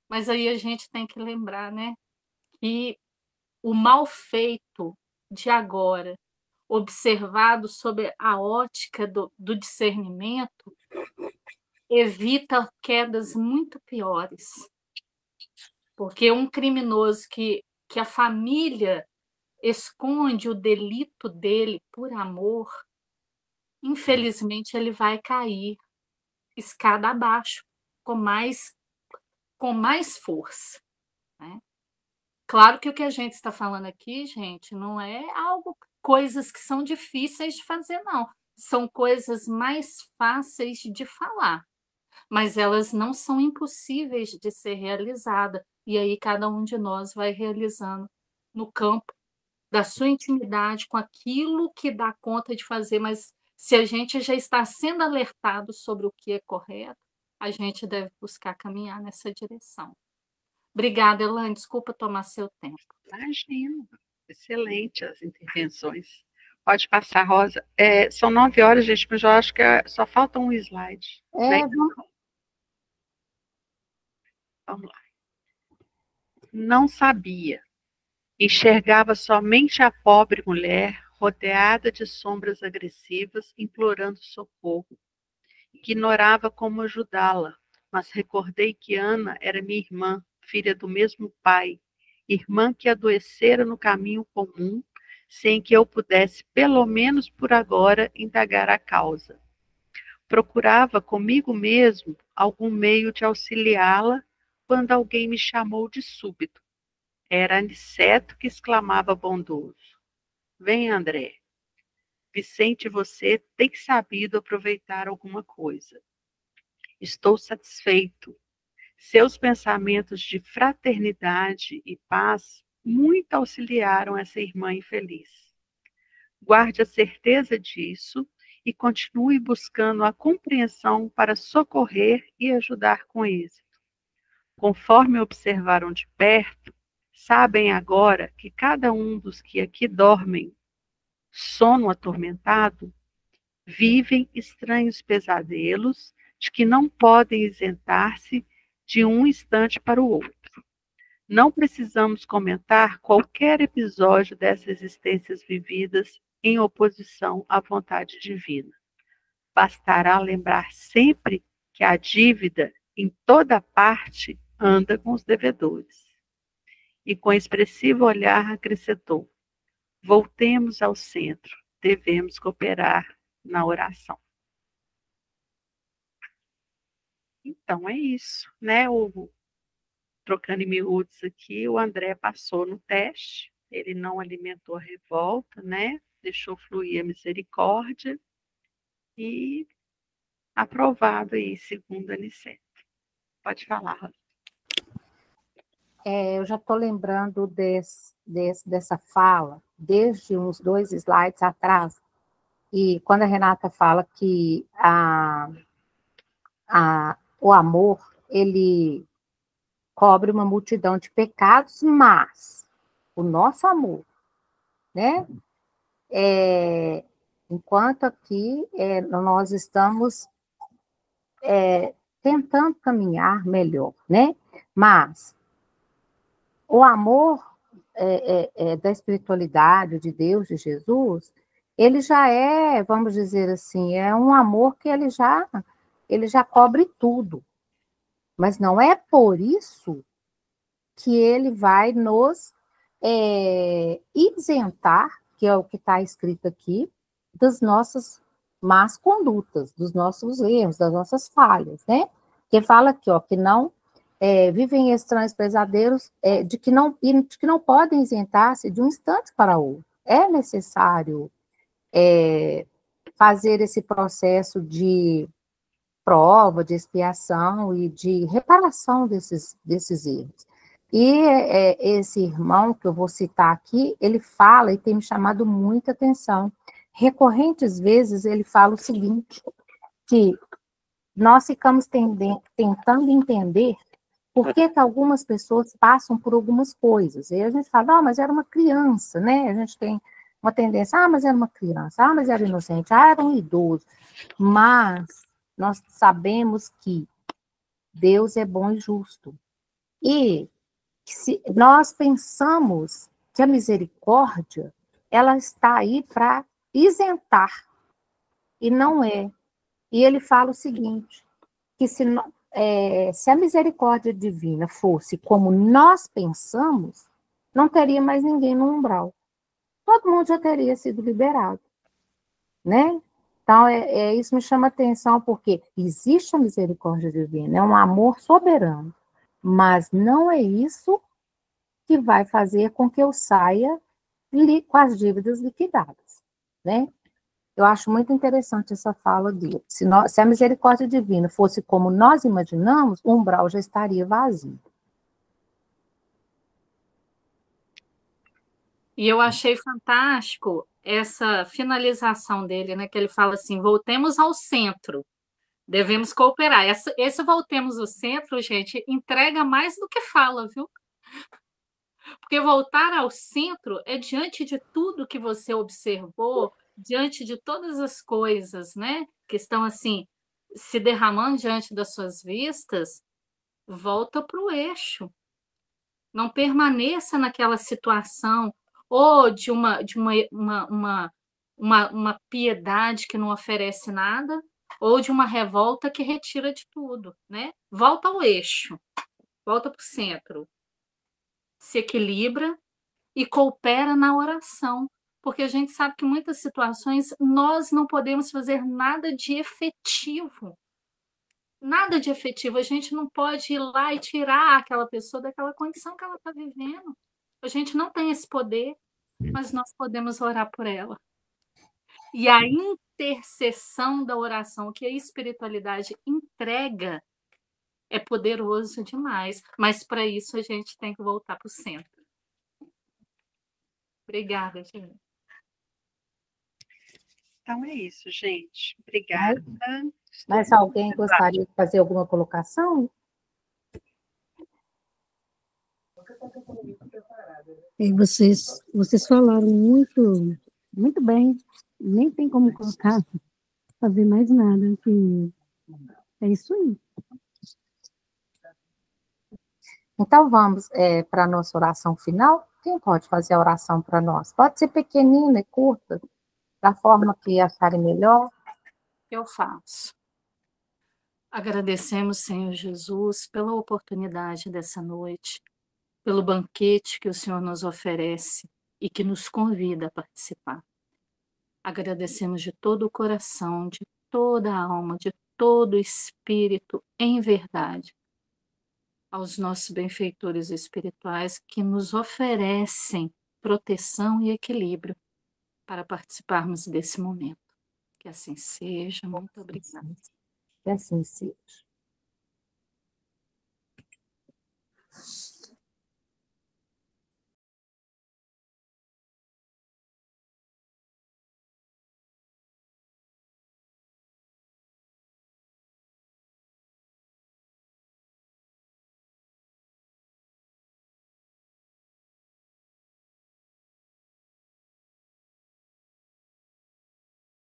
Mas aí a gente tem que lembrar, né, que o mal feito de agora, observado sob a ótica do discernimento, evita quedas muito piores. Porque um criminoso que a família esconde o delito dele por amor, infelizmente ele vai cair escada abaixo, com mais força, né? Claro que o que a gente está falando aqui, gente, não é coisas que são difíceis de fazer, não. São coisas mais fáceis de falar, mas elas não são impossíveis de ser realizadas. E aí cada um de nós vai realizando no campo da sua intimidade, com aquilo que dá conta de fazer, mas se a gente já está sendo alertado sobre o que é correto, a gente deve buscar caminhar nessa direção. Obrigada, Elaine. Desculpa tomar seu tempo. Imagina, excelente as intervenções. Pode passar, Rosa. São 9 horas, gente, mas eu acho que só falta um slide. Né? Vamos lá. Não sabia. Enxergava somente a pobre mulher, rodeada de sombras agressivas, implorando socorro. Ignorava como ajudá-la, mas recordei que Ana era minha irmã, filha do mesmo pai, irmã que adoecera no caminho comum, sem que eu pudesse, pelo menos por agora, indagar a causa. Procurava comigo mesmo algum meio de auxiliá-la quando alguém me chamou de súbito. Era Aniceto que exclamava bondoso: Vem, André. Vicente, você tem sabido aproveitar alguma coisa. Estou satisfeito. Seus pensamentos de fraternidade e paz muito auxiliaram essa irmã infeliz. Guarde a certeza disso e continue buscando a compreensão para socorrer e ajudar com êxito. Conforme observaram de perto, sabem agora que cada um dos que aqui dormem, sono atormentado, vivem estranhos pesadelos de que não podem isentar-se de um instante para o outro. Não precisamos comentar qualquer episódio dessas existências vividas em oposição à vontade divina. Bastará lembrar sempre que a dívida, em toda parte, anda com os devedores. E com expressivo olhar acrescentou: voltemos ao centro, devemos cooperar na oração. Então é isso, né? Trocando em miúdos aqui, o André passou no teste, ele não alimentou a revolta, né? deixou fluir a misericórdia e aprovado aí, segundo a Aniceto. Pode falar, Rosa. Eu já estou lembrando dessa fala, desde uns 2 slides atrás, e quando a Renata fala que o amor, ele cobre uma multidão de pecados, mas o nosso amor, né? Enquanto aqui nós estamos tentando caminhar melhor, né? Mas o amor da espiritualidade, de Deus, de Jesus, ele já vamos dizer assim, é um amor que ele já cobre tudo. Mas não é por isso que ele vai nos isentar, que é o que está escrito aqui, das nossas más condutas, dos nossos erros, das nossas falhas, né? Que fala aqui, ó, que não vivem estranhos pesadelos, de que não podem isentar-se de um instante para outro. É necessário fazer esse processo de prova, de expiação e de reparação desses erros. E esse irmão que eu vou citar aqui, ele fala e tem me chamado muita atenção. Recorrentes vezes ele fala o seguinte, que nós ficamos tentando entender por que algumas pessoas passam por algumas coisas. E a gente fala, mas era uma criança, né? A gente tem uma tendência, mas era uma criança, mas era inocente, era um idoso. Mas nós sabemos que Deus é bom e justo. E se nós pensamos que a misericórdia, ela está aí para isentar, e não é. E ele fala o seguinte, que se a misericórdia divina fosse como nós pensamos, não teria mais ninguém no umbral. Todo mundo já teria sido liberado, né? Então, isso me chama atenção, porque existe a misericórdia divina, é um amor soberano, mas não é isso que vai fazer com que eu saia com as dívidas liquidadas, né? Eu acho muito interessante essa fala dele. Se a misericórdia divina fosse como nós imaginamos, o umbral já estaria vazio. E eu achei fantástico essa finalização dele, né? Que ele fala assim: voltemos ao centro, devemos cooperar. Esse voltemos ao centro, gente, entrega mais do que fala, viu? Porque voltar ao centro é diante de tudo que você observou, diante de todas as coisas, né? Que estão assim se derramando diante das suas vistas, volta para o eixo. Não permaneça naquela situação ou de uma piedade que não oferece nada, ou de uma revolta que retira de tudo, né? Volta ao eixo, volta para o centro, se equilibra e coopera na oração, porque a gente sabe que em muitas situações nós não podemos fazer nada de efetivo. Nada de efetivo. A gente não pode ir lá e tirar aquela pessoa daquela condição que ela está vivendo. A gente não tem esse poder, mas nós podemos orar por ela. E a intercessão da oração que a espiritualidade entrega é poderoso demais. Mas para isso a gente tem que voltar para o centro. Obrigada, gente. Então é isso, gente. Obrigada. Mas alguém gostaria de fazer alguma colocação? Vocês falaram muito bem. Nem tem como colocar, fazer mais nada. Que é isso aí. Então, vamos para a nossa oração final. Quem pode fazer a oração para nós? Pode ser pequenina e curta, da forma que acharem melhor. Eu faço. Agradecemos, Senhor Jesus, pela oportunidade dessa noite, pelo banquete que o Senhor nos oferece e que nos convida a participar. Agradecemos de todo o coração, de toda a alma, de todo o espírito, em verdade, aos nossos benfeitores espirituais que nos oferecem proteção e equilíbrio. para participarmos desse momento. Que assim seja. Muito obrigada. Que assim seja.